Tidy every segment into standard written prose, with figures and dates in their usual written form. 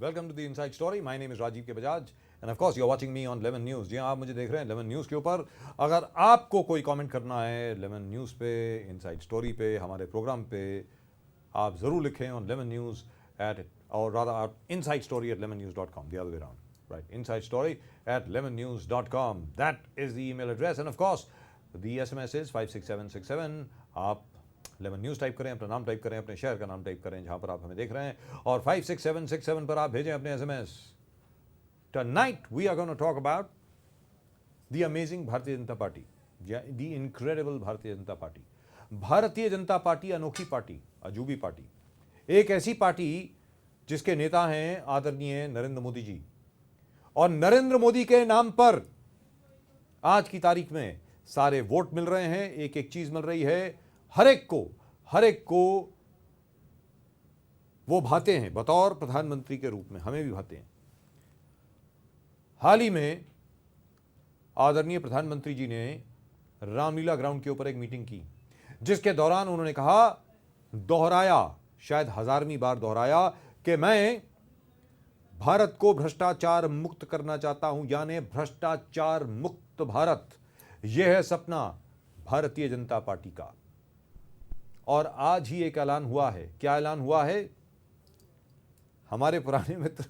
Welcome to the Inside Story. My name is Rajiv K. Bajaj and of course you're watching me on Lemon News. जी हाँ, आप मुझे देख रहे हैं lemon news के ऊपर. अगर आपको कोई कमेंट करना है लेमन न्यूज़ पे, इनसाइड स्टोरी पे, हमारे प्रोग्राम पे, आप ज़रूर लिखें on lemon news at or rather at inside story at lemonnews.com, the other way around, right? Inside story at lemonnews.com. That is the email address and of course the SMS is 56767. आप lemon news type करें, अपना नाम type करें, अपने शहर का नाम type करें जहां पर आप हमें देख रहे हैं और 56767 पर आप भेजें अपने SMS. Tonight we are going to talk about the amazing Bharatiya Janata party, the incredible Bharatiya Janata party. Bharatiya Janata party अनोखी पार्टी, अजूबी पार्टी, एक ऐसी पार्टी जिसके नेता हैं आदरणीय नरेंद्र मोदी जी. और नरेंद्र मोदी के नाम पर आज की तारीख में सारे वोट मिल रहे हैं, एक एक चीज मिल रही है. हर एक को वो भाते हैं बतौर प्रधानमंत्री के रूप में, हमें भी भाते हैं. हाल ही में आदरणीय प्रधानमंत्री जी ने रामलीला ग्राउंड के ऊपर एक मीटिंग की जिसके दौरान उन्होंने कहा, दोहराया, शायद 1000वीं बार दोहराया कि मैं भारत को भ्रष्टाचार मुक्त करना चाहता हूं, यानी भ्रष्टाचार मुक्त भारत. यह है सपना भारतीय जनता पार्टी का. और आज ही एक ऐलान हुआ है. क्या ऐलान हुआ है? हमारे पुराने मित्र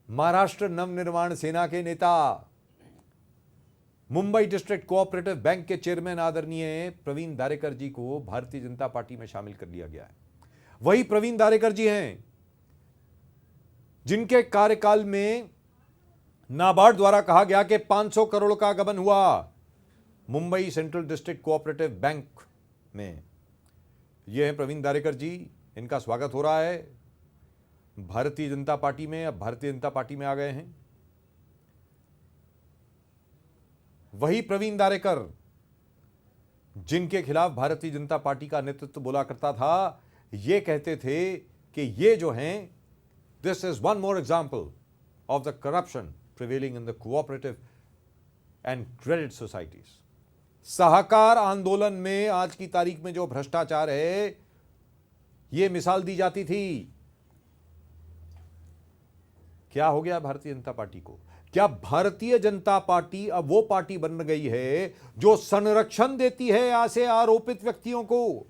महाराष्ट्र नवनिर्माण सेना के नेता, मुंबई डिस्ट्रिक्ट कोऑपरेटिव बैंक के चेयरमैन आदरणीय प्रवीण दारेकर जी को भारतीय जनता पार्टी में शामिल कर लिया गया है. वही प्रवीण दारेकर जी हैं जिनके कार्यकाल में नाबार्ड द्वारा कहा गया कि 500 करोड़ का गबन हुआ Mumbai central district cooperative bank में. ये हैं प्रवीण दारेकर जी, इनका स्वागत हो रहा है भारतीय जनता पार्टी में. अब भारतीय जनता पार्टी में आ गए हैं. वही प्रवीण दारेकर जिनके खिलाफ भारतीय जनता पार्टी का नेतृत्व बोला करता था, ये कहते थे कि ये जो हैं, this is one more example of the corruption prevailing in the cooperative and credit societies. सहकार आंदोलन में आज की तारीख में जो भ्रष्टाचार है, यह मिसाल दी जाती थी. क्या हो गया भारतीय जनता पार्टी को? क्या भारतीय जनता पार्टी अब वो पार्टी बन गई है जो संरक्षण देती है ऐसे आरोपित व्यक्तियों को?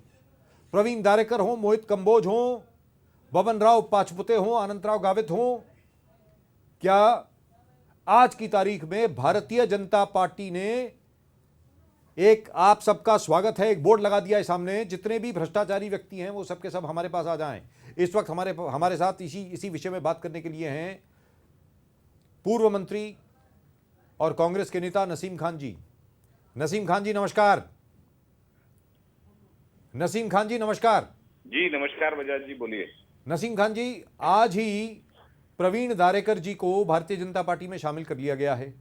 प्रवीण दारेकर हो, मोहित कंबोज हो, बबन राव पाचपुते हो, अनंतराव गावित हो. क्या आज की तारीख में भारतीय जनता पार्टी ने एक, आप सबका स्वागत है, एक बोर्ड लगा दिया है सामने, जितने भी भ्रष्टाचारी व्यक्ति हैं वो सबके सब हमारे पास आ जाएं. इस वक्त हमारे साथ इसी विषय में बात करने के लिए हैं पूर्व मंत्री और कांग्रेस के नेता नसीम खान जी. नसीम खान जी नमस्कार. नसीम खान जी नमस्कार. जी नमस्कार बजाज जी, बोलिए. नसीम खान जी, आज ही प्रवीण दारेकर जी को भारतीय जनता पार्टी में शामिल कर लिया गया है.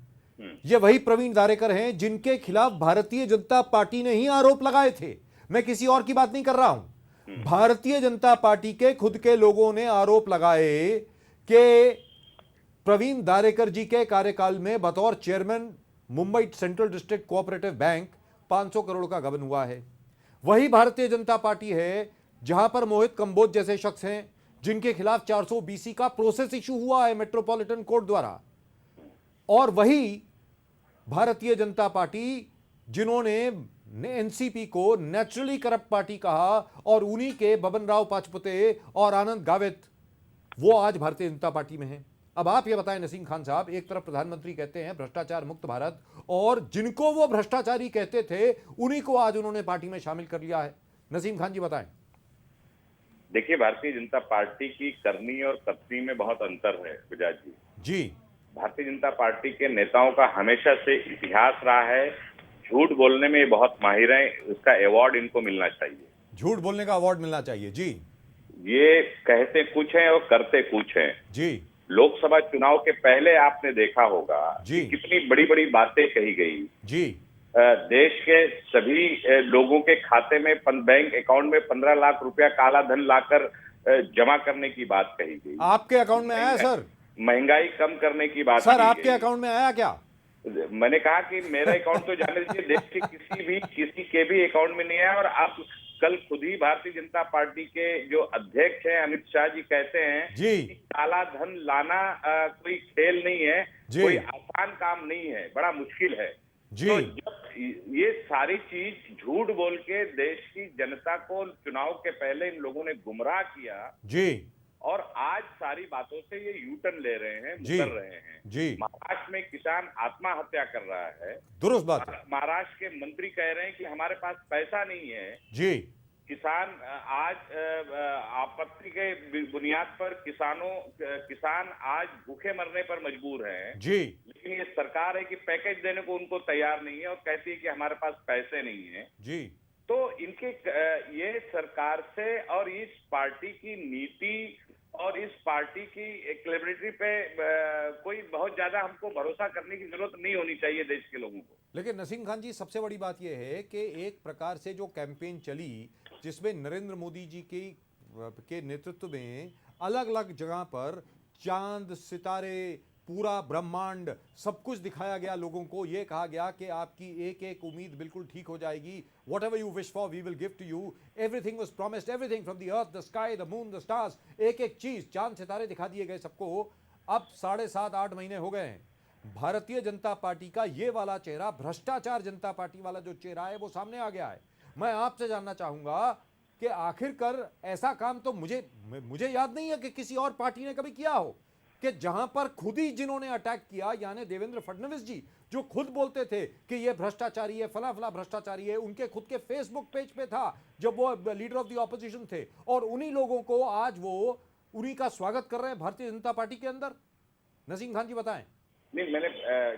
ये वही प्रवीण दारेकर हैं जिनके खिलाफ भारतीय जनता पार्टी ने ही आरोप लगाए थे. मैं किसी और की बात नहीं कर रहा हूं. भारतीय जनता पार्टी के खुद के लोगों ने आरोप लगाए कि प्रवीण दारेकर जी के कार्यकाल में बतौर chairman Mumbai central district cooperative bank 500 crore का गबन हुआ है. वही भारतीय जनता पार्टी है जहां पर मोहित कंबोज जैसे शख्स हैं जिनके खिलाफ 400 का प्रोसेस इशू हुआ है मेट्रोपॉलिटन कोर्ट द्वारा. और वही भारतीय जनता पार्टी जिन्होंने एनसीपी को नेचुरली करप्ट पार्टी कहा, और उन्हीं के बबन राव पाचपुते और आनंद गावित वो आज भारतीय जनता पार्टी में हैं. अब आप ये बताएं नसीम खान साहब, एक तरफ प्रधानमंत्री कहते हैं भ्रष्टाचार मुक्त भारत, और जिनको वो भ्रष्टाचारी कहते थे उन्हीं को आज उन्होंने पार्टी में शामिल कर लिया है. नसीम खान जी बताएं. देखिए, भारतीय जनता पार्टी की करनी और करनी में बहुत अंतर है बजाज जी. जी. भारतीय जनता पार्टी के नेताओं का हमेशा से इतिहास रहा है झूठ बोलने में बहुत माहिर हैं. उसका अवार्ड इनको मिलना चाहिए. झूठ बोलने का अवार्ड मिलना चाहिए. जी. ये कहते कुछ हैं और करते कुछ हैं. जी. लोकसभा चुनाव के पहले आपने देखा होगा जी. कितनी बड़ी बड़ी बातें कही गई. जी. देश के सभी लोगों के खाते में बैंक अकाउंट में 15 लाख रुपया काला धन लाकर जमा करने की बात कही गई. आपके अकाउंट में आया सर? महंगाई कम करने की बात सर आपके अकाउंट में आया क्या? मैंने कहा कि मेरा अकाउंट तो जाने दीजिए, देश के किसी के भी अकाउंट में नहीं आया. और आप कल खुद ही भारतीय जनता पार्टी के जो अध्यक्ष हैं अमित शाह जी कहते हैं जी कि काला धन लाना कोई खेल नहीं है, जी कोई आसान काम नहीं है, बड़ा मुश्किल है। जी तो जब ये सारी चीज झूठ बोल के देश की जनता को चुनाव के पहले इन लोगों ने गुमराह किया जी और आज सारी बातों से ये यू टर्न ले रहे हैं, जी मुकर रहे हैं। जी महाराष्ट्र में किसान आत्महत्या कर रहा है, दुरुस्त बात है। महाराष्ट्र के मंत्री कह रहे हैं कि हमारे पास पैसा नहीं है। जी किसान आज आपत्ति के बुनियाद पर किसान आज भूखे मरने पर मजबूर हैं। जी लेकिन ये सरकार है कि पैकेज देने को उनको तैयार नहीं है और कहती है कि हमारे पास पैसे नहीं है। जी तो इनके ये सरकार से और इस पार्टी की नीति और इस पार्टी की क्लेबिलिटी पे कोई बहुत ज्यादा हमको भरोसा करने की जरूरत नहीं होनी चाहिए देश के लोगों को। लेकिन नसीम खान जी, सबसे बड़ी बात यह है कि एक प्रकार से जो कैंपेन चली जिसमें नरेंद्र मोदी जी के नेतृत्व में अलग अलग जगह पर चांद सितारे पूरा ब्रह्मांड सब कुछ दिखाया गया, लोगों को यह कहा गया कि आपकी एक एक उम्मीद बिल्कुल ठीक हो जाएगी, whatever you wish for we will give to you, everything was promised, everything from the earth, the sky, the moon, the stars, एक एक चीज, चांद सितारे दिखा दिए गए सबको। अब 7.5-8 महीने हो गए हैं, भारतीय जनता पार्टी का ये वाला चेहरा, भ्रष्टाचार जनता पार्टी वाला जो चेहरा है वो सामने आ गया है। मैं आपसे जानना चाहूंगा कि आखिरकार ऐसा काम तो मुझे याद नहीं है कि किसी और पार्टी ने कभी किया हो कि जहां पर खुद ही जिन्होंने अटैक किया, यानी देवेंद्र फडणवीस जी जो खुद बोलते थे कि ये भ्रष्टाचारी है, फला फला भ्रष्टाचारी है, उनके खुद के फेसबुक पेज पे था जब वो लीडर ऑफ द ऑपोजिशन थे, और उन्हीं लोगों को आज वो उन्हीं का स्वागत कर रहे हैं भारतीय जनता पार्टी के अंदर। नसीम खान जी बताएं। नहीं, मैंने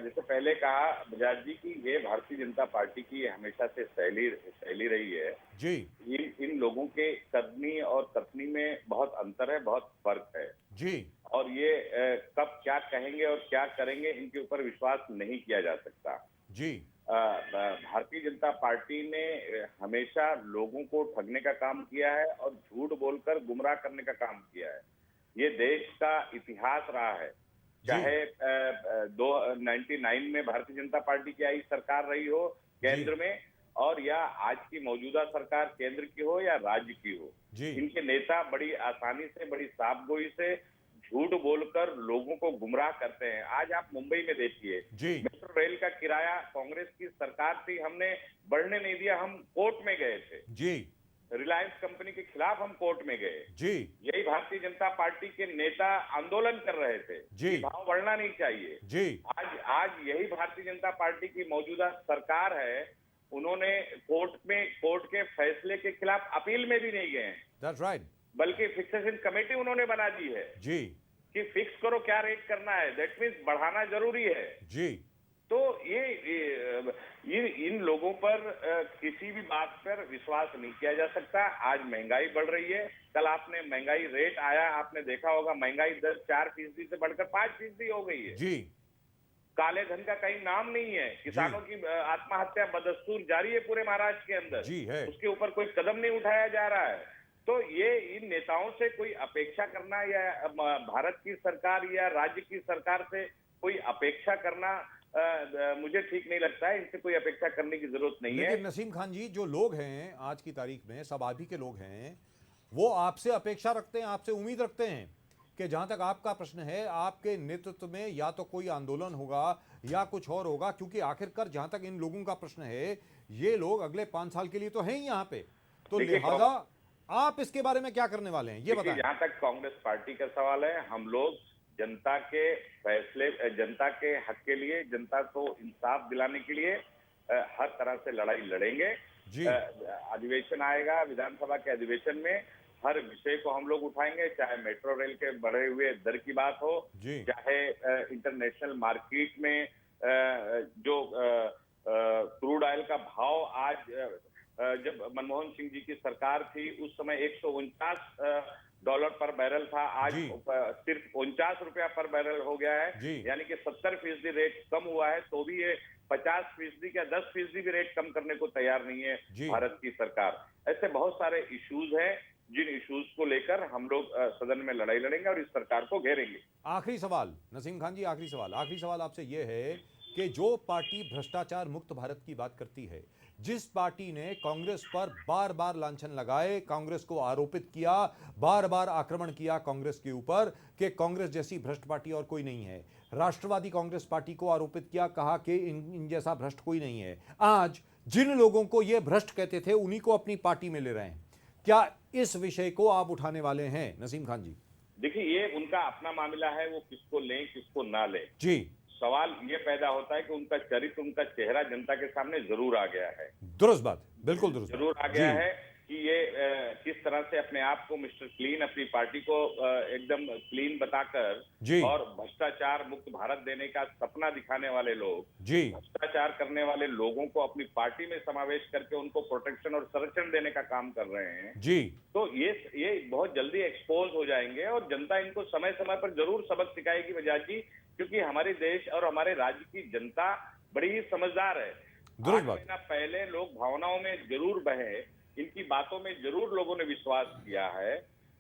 जैसे पहले कहा बजाज जी की ये भारतीय जनता पार्टी की हमेशा से शैली रही है जी इन लोगों के करनी और कथनी में बहुत अंतर है, बहुत फर्क है जी और ये कब क्या कहेंगे और क्या करेंगे इनके ऊपर विश्वास नहीं किया जा सकता जी। भारतीय जनता पार्टी ने हमेशा लोगों को ठगने का काम किया है और झूठ बोलकर गुमराह करने का काम किया है। ये देश का इतिहास रहा है, चाहे 99 में भारतीय जनता पार्टी की आई सरकार रही हो केंद्र में, और या आज की मौजूदा सरकार केंद्र की हो या राज्य की हो, इनके नेता बड़ी आसानी से, बड़ी साफगोई से झूठ बोलकर लोगों को गुमराह करते हैं। आज आप मुंबई में देखिए, मेट्रो रेल का किराया कांग्रेस की सरकार थी, हमने बढ़ने नहीं दिया, हम कोर्ट में गए थे जी, रिलायंस कंपनी के खिलाफ हम कोर्ट में गए जी, यही भारतीय जनता पार्टी के नेता आंदोलन कर रहे थे जी, भाव बढ़ना नहीं चाहिए जी। आज यही भारतीय जनता पार्टी की मौजूदा सरकार है, उन्होंने कोर्ट के फैसले के खिलाफ अपील में भी नहीं गए, That's right. बल्कि फिक्सेशन कमेटी उन्होंने बना दी है जी कि फिक्स करो क्या रेट करना है, दैट मीन्स बढ़ाना जरूरी है जी। तो ये इन लोगों पर किसी भी बात पर विश्वास नहीं किया जा सकता। आज महंगाई बढ़ रही है, कल आपने महंगाई रेट आया, आपने देखा होगा महंगाई दर 4% से बढ़कर 5% हो गई है जी। काले धन का कहीं नाम नहीं है, किसानों की आत्महत्या बदस्तूर जारी है पूरे महाराष्ट्र के अंदर जी है, उसके ऊपर कोई कदम नहीं उठाया जा रहा है। तो ये इन नेताओं से कोई अपेक्षा करना या भारत की सरकार या राज्य की सरकार से कोई अपेक्षा करना मुझे ठीक नहीं लगता है, इनसे कोई अपेक्षा करने की जरूरत नहीं है। लेकिन नसीम खान जी, जो लोग हैं आज की तारीख में, सब आप ही के लोग हैं, वो आपसे अपेक्षा रखते हैं, आपसे उम्मीद रखते हैं कि जहां तक आपका प्रश्न है, आपके नेतृत्व में या तो कोई आंदोलन होगा या कुछ और होगा, क्योंकि आखिरकार जहां तक इन लोगों का प्रश्न है, ये लोग अगले 5 साल के लिए तो हैं ही यहाँ पे, तो लिहाजा आप इसके बारे में क्या करने वाले हैं ये बताएं। जहां तक कांग्रेस पार्टी का सवाल है, हम लोग जनता के फैसले, जनता के हक के लिए, जनता को इंसाफ दिलाने के लिए हर तरह से लड़ाई लड़ेंगे। अधिवेशन आएगा, विधानसभा के अधिवेशन में हर विषय को हम लोग उठाएंगे, चाहे मेट्रो रेल के बढ़े हुए दर की बात हो, चाहे इंटरनेशनल मार्केट में जो क्रूड ऑयल का भाव, आज जब मनमोहन सिंह जी की सरकार थी उस समय $149 पर बैरल था, आज सिर्फ ₹49 पर बैरल हो गया है, यानी कि 70% रेट कम हुआ है, तो भी ये 50% या 10% भी रेट कम करने को तैयार नहीं है भारत की सरकार। ऐसे बहुत सारे इश्यूज हैं जिन इश्यूज को लेकर हम लोग सदन में लड़ाई लड़ेंगे और इस सरकार को घेरेंगे। आखिरी सवाल नसीम खान जी, आखिरी सवाल आपसे यह है कि जो पार्टी भ्रष्टाचार मुक्त भारत की बात करती है, जिस पार्टी ने कांग्रेस पर बार बार लांछन लगाए, कांग्रेस को आरोपित किया, बार बार आक्रमण किया कांग्रेस के ऊपर कि कांग्रेस जैसी भ्रष्ट पार्टी और कोई नहीं है, राष्ट्रवादी कांग्रेस पार्टी को आरोपित किया, कहा कि इन जैसा भ्रष्ट कोई नहीं है, आज जिन लोगों को ये भ्रष्ट कहते थे उन्हीं को अपनी पार्टी में ले रहे हैं। क्या इस विषय को आप उठाने वाले हैं नसीम खान जी? देखिए, ये उनका अपना मामला है, वो किसको लें किसको ना लें। जी, सवाल ये पैदा होता है कि उनका चरित्र, उनका चेहरा जनता के सामने जरूर आ गया है, दुरुस्त बात, बिल्कुल दुरुस्त जरूर बात। आ गया जी, है कि ये किस तरह से अपने आप को मिस्टर क्लीन, अपनी पार्टी को एकदम क्लीन बताकर जी, और भ्रष्टाचार मुक्त भारत देने का सपना दिखाने वाले लोग, जी, भ्रष्टाचार करने वाले लोगों को अपनी पार्टी में समावेश करके उनको प्रोटेक्शन और संरक्षण देने का काम कर रहे हैं। जी, तो ये बहुत जल्दी एक्सपोज हो जाएंगे और जनता इनको समय समय पर जरूर सबक सिखाएगी बजाज जी, क्योंकि हमारे देश और हमारे राज्य की जनता बड़ी ही समझदार है। 8 महीना पहले लोग भावनाओं में जरूर बहे, इनकी बातों में जरूर लोगों ने विश्वास किया है।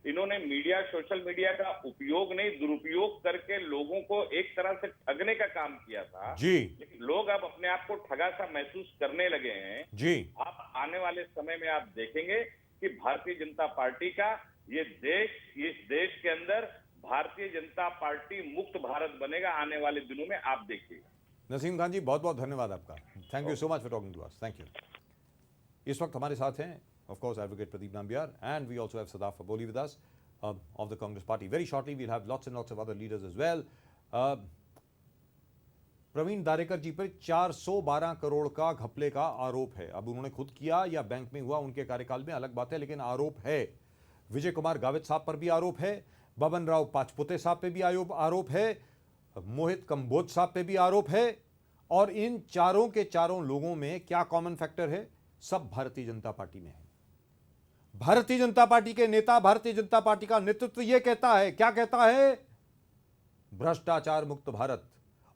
इन्होंने मीडिया, सोशल मीडिया का उपयोग नहीं, दुरुपयोग करके लोगों को एक तरह से ठगने का काम किया था जी, लेकिन लोग अब अपने आप को ठगा सा महसूस करने लगे हैं। जी, आप आने वाले समय में आप देखेंगे कि भारतीय जनता पार्टी का ये देश, इस देश के अंदर भारतीय जनता पार्टी मुक्त भारत बनेगा आने वाले दिनों में, आप देखिएगा। नसीम खान जी, बहुत बहुत धन्यवाद आपका। Thank you so much for talking to us. Thank you. इस वक्त हमारे साथ हैं of course advocate Pradeep Nambiar and we also have Sadaf Aboli with us of the Congress party. Very shortly we'll have lots and lots of other leaders as well. Praveen Darekar ji पर 412 करोड़ का घपले का आरोप है। अब उन्होंने खुद किया या बैंक में हुआ उनके कार्यकाल में अलग बात है, लेकिन आरोप है। विजय कुमार गावित साहब पर भी आरोप है, बबन राव पाचपुते साहब पे भी आरोप है, मोहित कंबोज साहब पे भी आरोप है। और इन चारों के चारों लोगों में क्या कॉमन फैक्टर है? सब भारतीय जनता पार्टी में है। भारतीय जनता पार्टी के नेता, भारतीय जनता पार्टी का नेतृत्व यह कहता है, क्या कहता है? भ्रष्टाचार मुक्त भारत।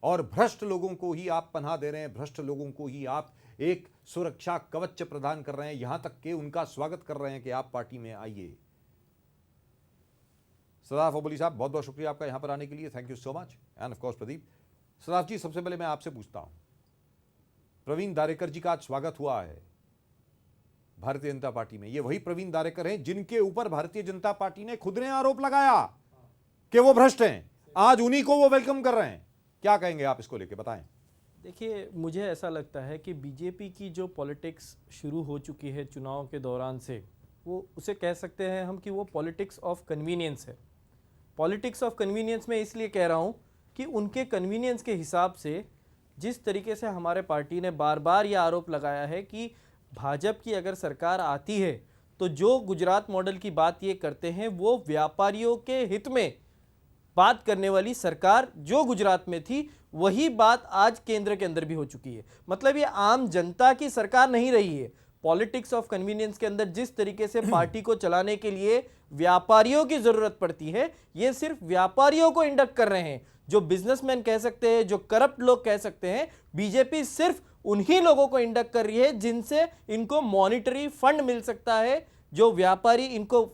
और भ्रष्ट लोगों को ही आप पनाह दे रहे हैं, भ्रष्ट लोगों को ही आप एक सुरक्षा कवच प्रदान कर रहे हैं, यहां तक कि उनका स्वागत कर रहे हैं कि आप पार्टी में आइए। सदाफ अबोली साहब, बहुत बहुत शुक्रिया आपका यहां पर आने के लिए। Thank you so much. And of course Pradeep. Sadaf ji, सबसे पहले मैं आपसे पूछता हूं, प्रवीण दारेकर जी का आज स्वागत हुआ है भारतीय जनता पार्टी में। ये वही प्रवीण दारेकर हैं जिनके ऊपर भारतीय जनता पार्टी ने खुद ने आरोप लगाया कि वो भ्रष्ट हैं। आज उन्हीं को वो वेलकम कर रहे हैं। क्या कहेंगे आप इसको लेके, बताएं। देखिए, मुझे ऐसा लगता है कि बीजेपी की जो पॉलिटिक्स शुरू हो चुकी है चुनाव के दौरान से, वो उसे कह सकते हैं हम कि वो पॉलिटिक्स ऑफ कन्वीनियंस है। पॉलिटिक्स ऑफ कन्वीनियंस में इसलिए कह रहा हूँ कि उनके कन्वीनियंस के हिसाब से जिस तरीके से हमारे पार्टी ने बार बार ये आरोप लगाया है कि भाजपा की अगर सरकार आती है तो जो गुजरात मॉडल की बात ये करते हैं वो व्यापारियों के हित में बात करने वाली सरकार जो गुजरात में थी, वही बात आज केंद्र के अंदर भी हो चुकी है। मतलब ये आम जनता की सरकार नहीं रही है। पॉलिटिक्स ऑफ कन्वीनियंस के अंदर जिस तरीके से पार्टी को चलाने के लिए व्यापारियों की जरूरत पड़ती है, ये सिर्फ व्यापारियों को इंडक्ट कर रहे हैं। जो बिजनेसमैन कह सकते हैं, जो करप्ट लोग कह सकते हैं, बीजेपी सिर्फ उन्हीं लोगों को इंडक्ट कर रही है जिनसे इनको मॉनिटरी फंड मिल सकता है। जो व्यापारी इनको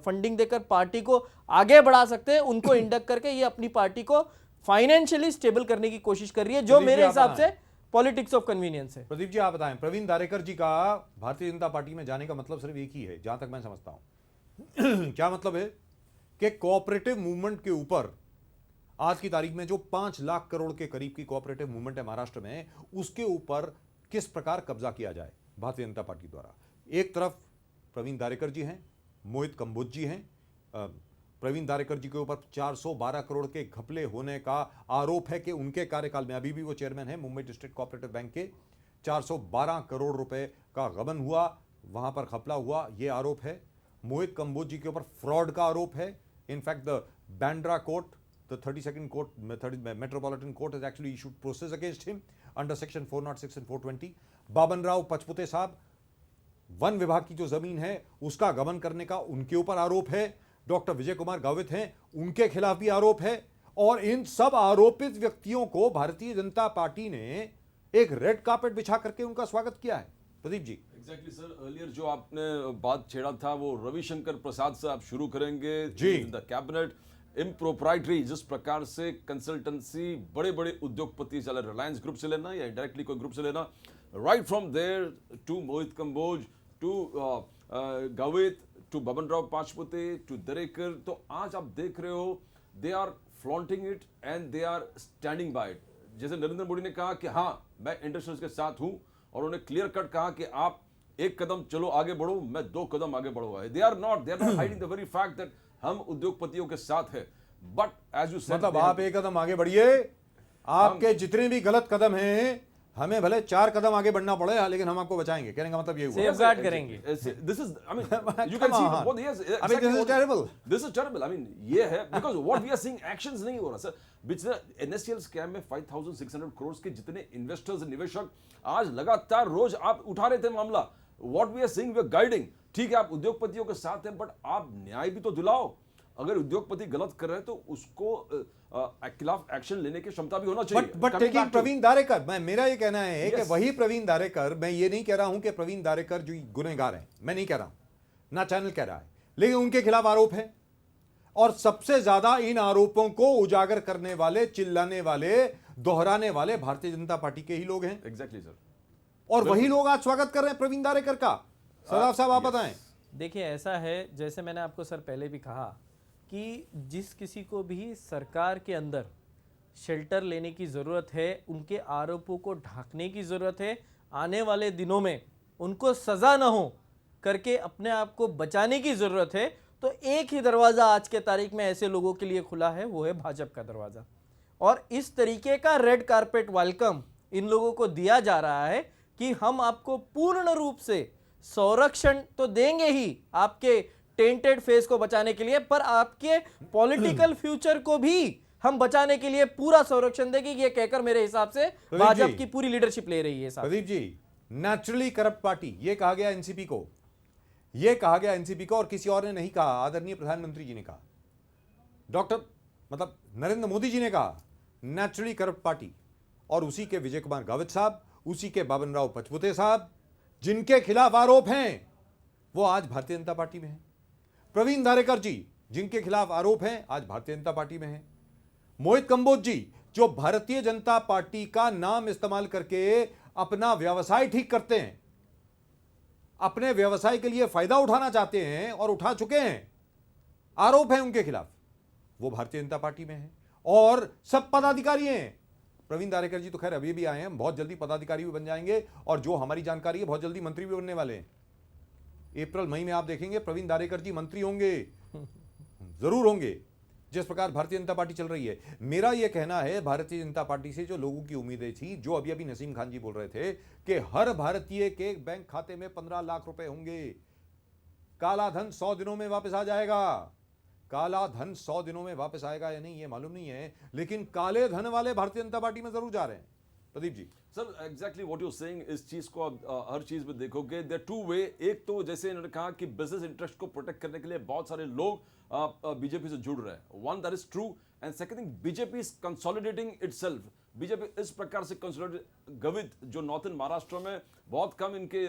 फंडिंग देकर पार्टी को आगे बढ़ा सकते हैं, उनको इंडक्ट करके ये अपनी पार्टी को फाइनेंशियली स्टेबल करने की कोशिश कर रही है, जो मेरे हिसाब से पॉलिटिक्स ऑफ कन्वीनियंस है। प्रदीप जी, आप बताएं, प्रवीण दारेकर जी का भारतीय जनता पार्टी में जाने का मतलब सिर्फ एक ही है, जहां तक मैं समझता हूं। क्या मतलब है? कि कोऑपरेटिव मूवमेंट के ऊपर आज की तारीख में जो 5 लाख करोड़ के करीब की कोऑपरेटिव मूवमेंट है महाराष्ट्र में, उसके ऊपर किस प्रकार कब्जा किया जाए भारतीय जनता पार्टी द्वारा। एक तरफ प्रवीण दारेकर जी हैं, मोहित कंबोज जी हैं। प्रवीण दारेकर जी के ऊपर 412 करोड़ के घपले होने का आरोप है कि उनके कार्यकाल में, अभी भी वो चेयरमैन है मुंबई डिस्ट्रिक्ट कोऑपरेटिव बैंक के, 412 करोड़ रुपए का गबन हुआ, वहां पर घपला हुआ, ये आरोप है। मोहित कंबोज जी के ऊपर फ्रॉड का आरोप है। In fact the Bandra court, the 32nd court, Metropolitan Court has actually issued process against him under section 406 and 420. बाबन राव पचपुते साहब, वन विभाग की जो जमीन है उसका गबन करने का उनके ऊपर आरोप है। डॉक्टर विजय कुमार गावित हैं, उनके खिलाफ भी आरोप है। और इन सब आरोपित व्यक्तियों को भारतीय जनता पार्टी ने एक रेड कार्पेट बिछा करके उनका स्वागत किया है। प्रदीप जी। एग्जैक्टली सर, अर्लियर जो आपने बात छेड़ा था वो रविशंकर प्रसाद से आप शुरू करेंगे जी। द कैबिनेट इम्प्रोप्राइटरी जिस प्रकार से कंसल्टेंसी बड़े बड़े उद्योगपति चले, रिलायंस ग्रुप से लेना या डायरेक्टली कोई ग्रुप से लेना, right from there to Mohit Kamboj to Gavit to Baban Rao Pachpute to Darekar, तो आज आप देख रहे हो they are flaunting it and they are standing by it. जैसे नरेंद्र मोदी ने कहा कि हाँ मैं इंडस्ट्रियल्स के साथ हूं, और उन्होंने क्लियर कट कहा कि आप एक कदम चलो आगे बढ़ो, मैं 2 कदम आगे बढ़ूंगा। They are not hiding the very fact that हम उद्योगपतियों के साथ है। बट एज यू सेड, मतलब आप एक कदम आगे बढ़िए, आपके जितने भी गलत कदम हैं हमें भले 4 कदम आगे बढ़ना पड़े, लेकिन हम आपको बचाएंगे। कहने का मतलब ये हुआ, सेफगार्ड करेंगे। this is, I mean, you can see what he has. I mean, this is terrible. This is terrible. I mean, ये है because what we are seeing actions नहीं हो रहा सर। पिछले NSCL स्कैम में 5,600 करोड़ के जितने इन्वेस्टर्स, निवेशक आज लगातार रोज आप उठा रहे थे मामला। What we are seeing, we are guiding। ठीक है आप उद्योगपतियों के साथ हैं, बट आप न्याय भी तो दिलाओ। अगर उद्योगपति गलत कर रहे हैं तो उसको खिलाफ एक्शन लेने की क्षमता भी होना चाहिए। बट टेकिंग प्रवीण दारेकर, मेरा ये कहना है कि Yes. वही प्रवीण दारेकर, मैं ये नहीं कह रहा हूं कि प्रवीण दारेकर जो गुनहगार हैं, मैं नहीं कह रहा हूं, ना चैनल कह रहा है, लेकिन उनके खिलाफ आरोप है, और सबसे ज्यादा इन आरोपों को उजागर करने वाले, चिल्लाने वाले, दोहराने वाले भारतीय जनता पार्टी के ही लोग हैं। Exactly sir. और वही लोग आज स्वागत कर रहे हैं प्रवीण दारेकर का। सदाफ साहब आप बताएं। देखिए ऐसा है, जैसे मैंने आपको सर पहले भी कहा कि जिस किसी को भी सरकार के अंदर शेल्टर लेने की ज़रूरत है, उनके आरोपों को ढांकने की ज़रूरत है, आने वाले दिनों में उनको सज़ा ना हो करके अपने आप को बचाने की ज़रूरत है, तो एक ही दरवाज़ा आज के तारीख में ऐसे लोगों के लिए खुला है, वो है भाजपा का दरवाज़ा। और इस तरीके का रेड कारपेट वेलकम इन लोगों को दिया जा रहा है कि हम आपको पूर्ण रूप से संरक्षण तो देंगे ही आपके टेंटेड फेस को बचाने के लिए, पर आपके पॉलिटिकल फ्यूचर को भी हम बचाने के लिए पूरा संरक्षण देंगे। ये कहकर मेरे हिसाब से भाजपा की पूरी लीडरशिप ले रही है साहब। Pradeep ji, naturally corrupt party ये कहा गया एनसीपी को, ये कहा गया एनसीपी को, और किसी और ने नहीं कहा, आदरणीय प्रधानमंत्री जी ने कहा, डॉक्टर मतलब नरेंद्र मोदी जी ने कहा नेचुरली करप्ट पार्टी। और उसी के विजय कुमार गावित साहब, उसी के बबन राव पाचपुते साहब, जिनके खिलाफ आरोप हैं, वो आज भारतीय जनता पार्टी में हैं। प्रवीण दारेकर जी, जिनके खिलाफ आरोप हैं, आज भारतीय जनता पार्टी में हैं। मोहित कंबोज जी, जो भारतीय जनता पार्टी का नाम इस्तेमाल करके अपना व्यवसाय ठीक करते हैं, अपने व्यवसाय के लिए फायदा उठाना चाहते हैं और उठा चुके हैं, आरोप है उनके खिलाफ, वो भारतीय जनता पार्टी में हैं। और सब पदाधिकारी हैं। प्रवीण दारेकर जी तो खैर अभी भी आए हैं, बहुत जल्दी पदाधिकारी भी बन जाएंगे, और जो हमारी जानकारी है बहुत जल्दी मंत्री भी बनने वाले हैं। अप्रैल मई में आप देखेंगे प्रवीण दारेकर जी मंत्री होंगे, जरूर होंगे, जिस प्रकार भारतीय जनता पार्टी चल रही है। मेरा यह कहना है, भारतीय जनता पार्टी से जो लोगों की उम्मीदें थी, जो अभी अभी नसीम खान जी बोल रहे थे कि हर भारतीय के बैंक खाते में 15 लाख रुपए होंगे, काला धन 100 दिनों में वापस आ जाएगा। काला धन 100 दिनों में वापस आएगा या नहीं ये मालूम नहीं है, लेकिन काले धन वाले भारतीय जनता पार्टी में जरूर जा रहे हैं। Pradeep ji sir exactly what you saying, इस चीज को आप हर चीज में देखोगे देयर टू वे। एक तो जैसे इन्होंने कहा कि बिजनेस इंटरेस्ट को प्रोटेक्ट करने के लिए बहुत सारे लोग बीजेपी से जुड़ रहे हैं, one that is true, and second thing BJP is consolidating itself. BJP इस प्रकार से कंसोलिडेट, गवित जो नॉर्थन महाराष्ट्र में बहुत कम इनके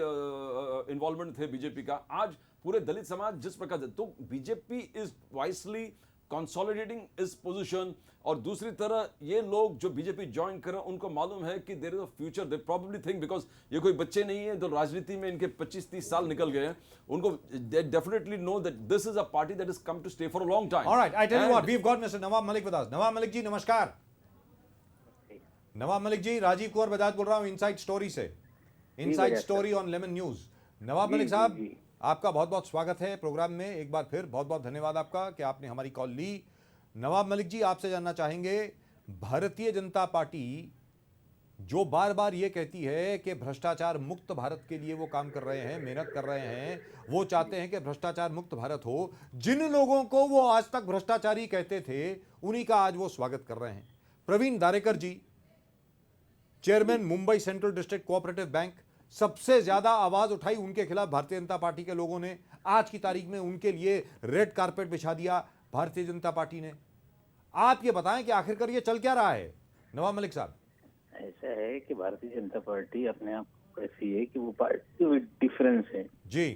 इन्वॉल्वमेंट थे बीजेपी का, आज पूरे दलित समाज जिस प्रकार से, तो बीजेपी इज वाइसली कंसोलिडेटिंग इस पोजीशन। और दूसरी तरह ये लोग जो बीजेपी ज्वाइन कर रहे हैं, उनको मालूम है कि there is a future, they probably think, because ये कोई बच्चे नहीं है जो राजनीति में इनके 25-30 साल निकल गए हैं, उनको they definitely know that this is a party that is come to stay for a long time. Alright, I tell you what, we have got mister Nawab Malik with us. Nawab Malik ji नमस्कार। नवाब मलिक जी, राजीव कुमार बजाज बोल रहा हूं इनसाइड स्टोरी से, inside story on Lemon News. Nawab Malik साहब, आपका बहुत बहुत स्वागत है प्रोग्राम में, एक बार फिर बहुत बहुत धन्यवाद आपका कि आपने हमारी कॉल ली। नवाब मलिक जी, आपसे जानना चाहेंगे, भारतीय जनता पार्टी जो बार बार ये कहती है कि भ्रष्टाचार मुक्त भारत के लिए वो काम कर रहे हैं, मेहनत कर रहे हैं, वो चाहते हैं कि भ्रष्टाचार मुक्त भारत हो, जिन लोगों को वो आज तक भ्रष्टाचारी कहते थे उन्हीं का आज वो स्वागत कर रहे हैं। Praveen Darekar ji, chairman Mumbai central district cooperative bank, सबसे ज्यादा आवाज उठाई उनके खिलाफ भारतीय जनता पार्टी के लोगों ने। आज की तारीख में उनके लिए रेड कारपेट बिछा दिया भारतीय जनता पार्टी ने। आप ये बताएं कि आखिरकार ये चल क्या रहा है नवाब मलिक साहब? ऐसा है कि भारतीय जनता पार्टी अपने आप को ऐसी है कि वो पार्टी विद डिफरेंस है जी।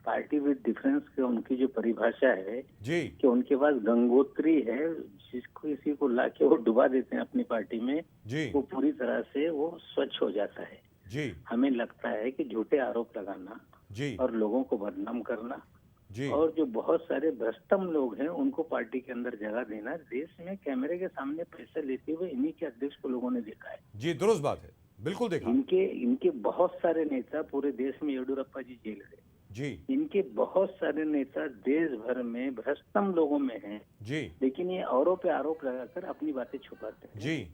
पार्टी विद डिफरेंस की उनकी जो परिभाषा है जी कि उनके पास गंगोत्री है, जिसको किसी को ला के वो डुबा देते हैं अपनी पार्टी में, जी वो पूरी तरह से वो स्वच्छ हो जाता है। जी हमें लगता है कि झूठे आरोप लगाना जी और लोगों को बदनाम करना जी और जो बहुत सारे भ्रष्टम लोग हैं उनको पार्टी के अंदर जगह देना, देश में कैमरे के सामने पैसे लेते हुए इन्हीं के अध्यक्ष को लोगों ने देखा है। जी दुरुस्त बात है, बिल्कुल देखा। इनके बहुत सारे नेता पूरे देश में, येडियुरप्पा जी जेल गए, जी इनके बहुत सारे नेता देश भर में भ्रष्टम लोगों में हैं, जी लेकिन ये औरों पे आरोप लगाकर अपनी बातें छुपाते हैं। जी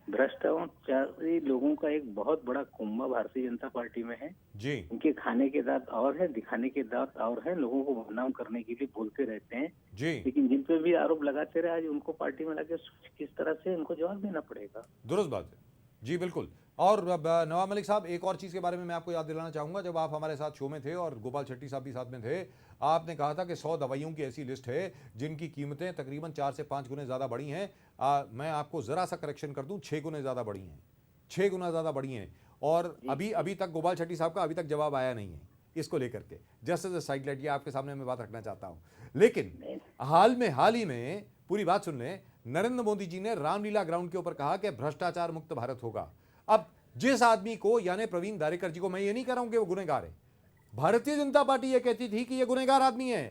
भ्रष्टाचारी लोगों का एक बहुत बड़ा कुंभा भारतीय जनता पार्टी में है। जी इनके खाने के दांत और है, दिखाने के दांत और है, लोगों को बदनाम करने के लिए बोलते रहते हैं, जी लेकिन जिन पे भी आरोप लगाते रहे आज उनको पार्टी में लाके किस तरह से उनको जवाब देना पड़ेगा। दुरुस्त बात है जी, बिल्कुल। और अब नवाब मलिक साहब, एक और चीज़ के बारे में मैं आपको याद दिलाना चाहूँगा। जब आप हमारे साथ शो में थे और गोपाल शेट्टी साहब भी साथ में थे, आपने कहा था कि 100 दवाइयों की ऐसी लिस्ट है जिनकी कीमतें तकरीबन 4 से 5 गुने ज़्यादा बढ़ी हैं। मैं आपको ज़रा सा करेक्शन कर दूं, 6 गुने ज़्यादा बढ़ी हैं, 6 गुना ज़्यादा बढ़ी हैं। और अभी तक गोपाल शेट्टी साहब का अभी तक जवाब आया नहीं है इसको लेकर के। Just as a side light, ये आपके सामने मैं बात रखना चाहता हूँ। लेकिन हाल ही में पूरी बात सुन लें, नरेंद्र मोदी जी ने रामलीला ग्राउंड के ऊपर कहा कि भ्रष्टाचार मुक्त भारत होगा। अब जिस आदमी को, यानी प्रवीण दारेकर जी को, मैं ये नहीं कह रहा हूं कि वो गुनहगार है, भारतीय जनता पार्टी ये कहती थी कि ये गुनहगार आदमी है,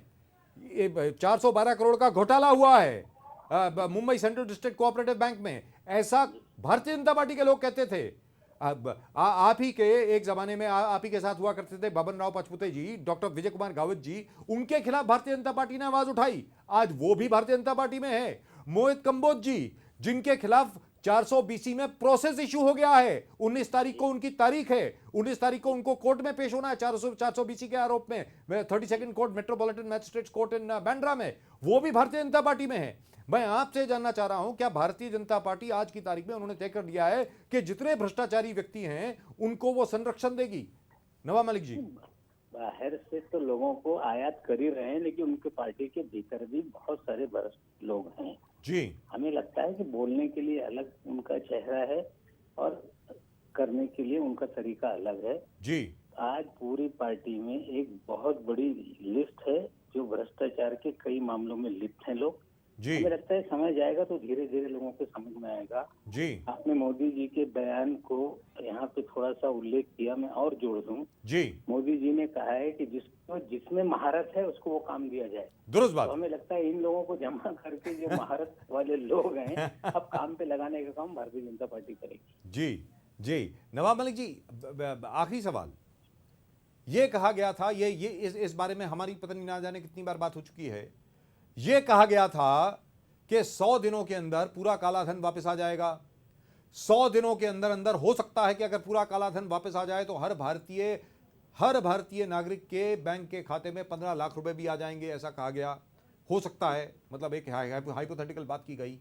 ये 412 करोड़ का घोटाला हुआ है Mumbai central district cooperative bank में, ऐसा भारतीय जनता पार्टी के लोग कहते थे। आप ही के एक जमाने में आप ही के साथ हुआ करते थे बबन राव पचपुते जी, डॉक्टर विजय कुमार गावित जी, उनके खिलाफ भारतीय जनता पार्टी ने आवाज उठाई, आज वो भी भारतीय जनता पार्टी में है। मोहित कंबोज जी, जिनके खिलाफ 400 बीसी में प्रोसेस इशू हो गया है, 19 तारीख को उनकी तारीख है, 19 तारीख को उनको कोर्ट में पेश होना है 400 बीसी के आरोप में, 32nd court metropolitan magistrates court in Bandra में, वो भी भारतीय जनता पार्टी में है। मैं आपसे जानना चाह रहा हूं, क्या भारतीय जनता पार्टी आज की तारीख में उन्होंने तय कर दिया है कि जितने भ्रष्टाचारी व्यक्ति हैं उनको वो संरक्षण देगी? नवाब मलिक जी, बाहर से तो लोगों को आयात कर ही रहे हैं, लेकिन उनके पार्टी के भीतर भी बहुत सारे भ्रष्ट लोग हैं जी। हमें लगता है कि बोलने के लिए अलग उनका चेहरा है और करने के लिए उनका तरीका अलग है जी। आज पूरी पार्टी में एक बहुत बड़ी लिस्ट है जो भ्रष्टाचार के कई मामलों में लिप्त हैं लोग। जी हमें लगता है समय जाएगा तो धीरे धीरे लोगों को समझ में आएगा। जी आपने मोदी जी के बयान को यहाँ पे थोड़ा सा उल्लेख किया, मैं और जोड़ दूं। जी, मोदी जी ने कहा है कि जिसमें महारत है उसको वो काम दिया जाए। दुरुस्त तो बात। हमें लगता है इन लोगों को जमा करके जो महारत वाले लोग हैं अब काम पे लगाने का काम भारतीय जनता पार्टी करेगी। जी जी। नवाब मलिक जी, आखिरी सवाल, ये कहा गया था, ये इस बारे में हमारी पता नहीं ना जाने कितनी बार बात हो चुकी है, ये कहा गया था कि 100 दिनों के अंदर पूरा काला धन वापस आ जाएगा। 100 दिनों के अंदर अंदर हो सकता है कि अगर पूरा काला धन वापस आ जाए तो हर भारतीय नागरिक के बैंक के खाते में 15 लाख रुपए भी आ जाएंगे, ऐसा कहा गया। हो सकता है, मतलब एक हाइपोथेटिकल बात की गई।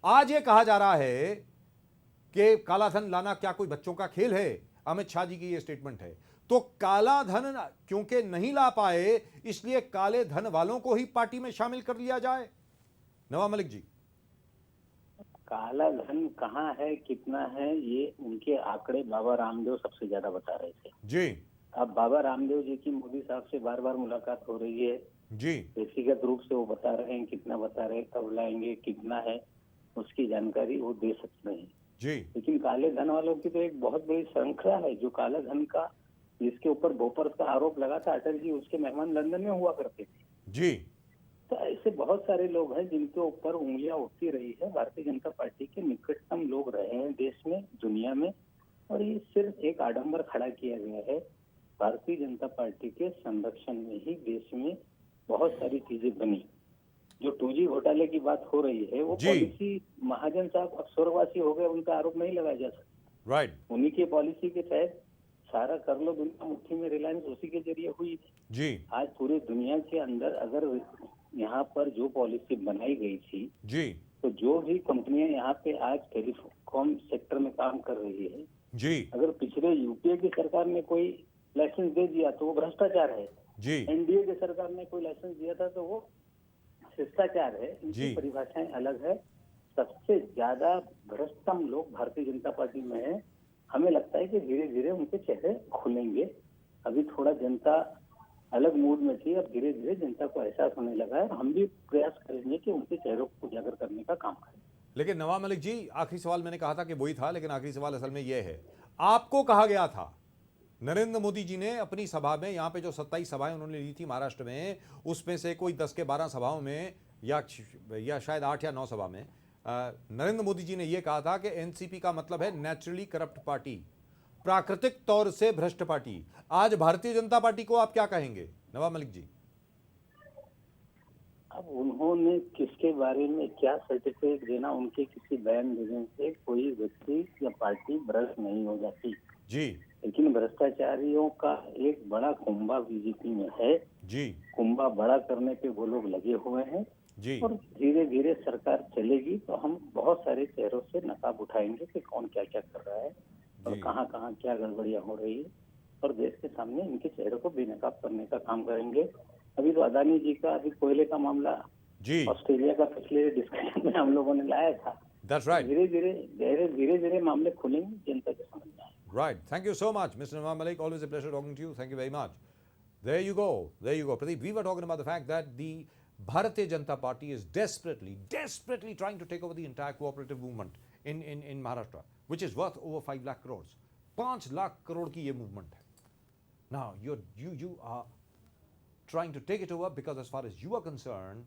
आज ये कहा जा रहा है कि काला धन लाना क्या कोई बच्चों का खेल है? अमित शाह जी की ये स्टेटमेंट है। तो काला धन क्योंकि नहीं ला पाए, इसलिए काले धन वालों को ही पार्टी में शामिल कर लिया जाए। नवाब मलिक जी, काला धन कहाँ है, कितना है, ये उनके आंकड़े बाबा रामदेव सबसे ज्यादा बता रहे थे जी। अब बाबा रामदेव जी की मोदी साहब से बार बार मुलाकात हो रही है जी व्यक्तिगत रूप से, वो बता रहे हैं कितना बता रहे हैं, कब लाएंगे, कितना है, उसकी जानकारी वो दे सकते हैं जी लेकिन काले धन वालों की तो एक बहुत बड़ी श्रृंखला है जो काला धन का, जिसके ऊपर बोपर्स का आरोप लगा था अटल जी, उसके मेहमान लंदन में हुआ करते थे। जी तो ऐसे बहुत सारे लोग हैं जिनके ऊपर उंगलियां उठती रही है। भारतीय जनता पार्टी के निकटतम लोग रहे हैं देश में, दुनिया में, और ये सिर्फ एक आडंबर खड़ा किया गया है। भारतीय जनता पार्टी के संरक्षण में ही देश में बहुत सारी चीजें बनी। जो 2G घोटाले की बात हो रही है, वो पॉलिसी महाजन साहब अब स्वर्गवासी हो गए, उनका आरोप नहीं लगाया जा सकता। राइट। उन्हीं की पॉलिसी के तहत सारा कर लो दुनिया मुट्ठी में, रिलायंस उसी के जरिए हुई जी। आज पूरे दुनिया के अंदर अगर यहाँ पर जो पॉलिसी बनाई गई थी जी तो जो भी कंपनियां यहाँ पे आज टेलीकॉम सेक्टर में काम कर रही है जी अगर पिछले यूपीए की सरकार ने कोई लाइसेंस दे दिया तो वो भ्रष्टाचार है। जी एनडीए की सरकार ने कोई लाइसेंस दिया था तो वो शिष्टाचार है। जी। इनकी परिभाषाएं अलग है। सबसे ज्यादा भ्रष्टम लोग भारतीय जनता पार्टी में है। हमें लगता है कि धीरे धीरे उनके चेहरे खुलेंगे। अभी थोड़ा जनता अलग मूड में थी। अब धीरे धीरे जनता को एहसास होने लगा है और हम भी प्रयास करेंगे कि उनके चेहरों को उजागर करने का काम करें। लेकिन नवाब मलिक जी, आखिरी सवाल मैंने कहा था कि वही था, लेकिन आखिरी सवाल असल में यह है, आपको कहा गया था, नरेंद्र मोदी जी ने अपनी सभा में, यहाँ पे जो 27 सभाएं उन्होंने ली थी महाराष्ट्र में, उसमें से कोई 10 के 12 सभाओं में या शायद 8 या 9 सभा में नरेंद्र मोदी जी ने यह कहा था कि एनसीपी का मतलब है नेचुरली करप्ट पार्टी, प्राकृतिक तौर से भ्रष्ट पार्टी। आज भारतीय जनता पार्टी को आप क्या कहेंगे नवाब मलिक जी? अब उन्होंने किसके बारे में क्या सर्टिफिकेट देना, उनके किसी बयान देने से कोई व्यक्ति या पार्टी भ्रष्ट नहीं हो जाती जी लेकिन भ्रष्टाचारियों का एक बड़ा कुंभा बीजेपी में है। जी कुंभा बड़ा करने पे वो लोग लगे हुए हैं जी और धीरे धीरे सरकार चलेगी तो हम बहुत सारे चेहरों से नकाब उठाएंगे कि कौन क्या क्या कर रहा है और जी। कहाँ कहाँ क्या गड़बड़ियां हो रही है और देश के सामने इनके चेहरों को बेनकाब करने का काम करेंगे। अभी तो अदानी जी का अभी कोयले का मामला जी, ऑस्ट्रेलिया का पिछले डिस्कशन में हम लोगों ने लाया था। That's right. धीरे धीरे मामले खुलेंगे, जनता के समझ में आएगा। Right. Thank you so much, Mr. Nawab Malik. Always a pleasure talking to you. Thank you very much. There you go. There you go. Pradeep, we were talking about the fact that the Bharatiya Janata Party is desperately trying to take over the entire cooperative movement in Maharashtra, which is worth over 5 lakh crores. 5 lakh crore की ये movement है. Now, you are trying to take it over because as far as you are concerned,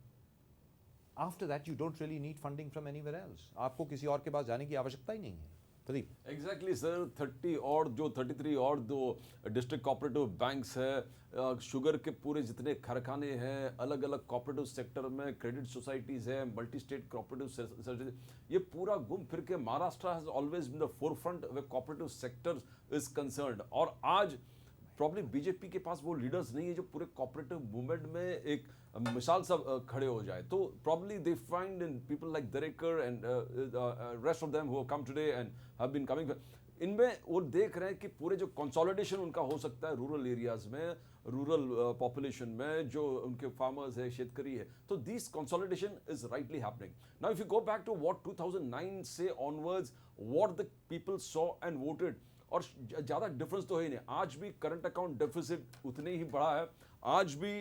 after that you don't really need funding from anywhere else. आपको किसी और के पास जाने की आवश्यकता ही नहीं है. प्रदीप। एग्जैक्टली सर, 33 और जो डिस्ट्रिक्ट कोऑपरेटिव बैंक्स है, शुगर के पूरे जितने कारखाने हैं, अलग अलग कोऑपरेटिव सेक्टर में क्रेडिट सोसाइटीज है, मल्टी स्टेट कोऑपरेटिव सोसाइटीज, ये पूरा घूम फिर के Maharashtra has always been the forefront way cooperative sector is concerned. और आज प्रॉब्लम बीजेपी के पास वो लीडर्स नहीं है जो पूरे कोऑपरेटिव मूवमेंट में एक मिसाल सब खड़े हो जाए। तो probably they find in people like Darekar and rest of them who have come today and have been coming, इनमें वो देख रहे हैं कि पूरे जो कंसोलिडेशन उनका हो सकता है रूरल एरियाज में, रूरल पॉपुलेशन में जो उनके फार्मर्स है, शेतकरी है, तो this consolidation is rightly happening. Now if you go back to what 2009 से onwards what the people saw and voted, और ज्यादा डिफरेंस तो है ही नहीं। आज भी करंट अकाउंट डेफिसिट उतने ही बड़ा है, आज भी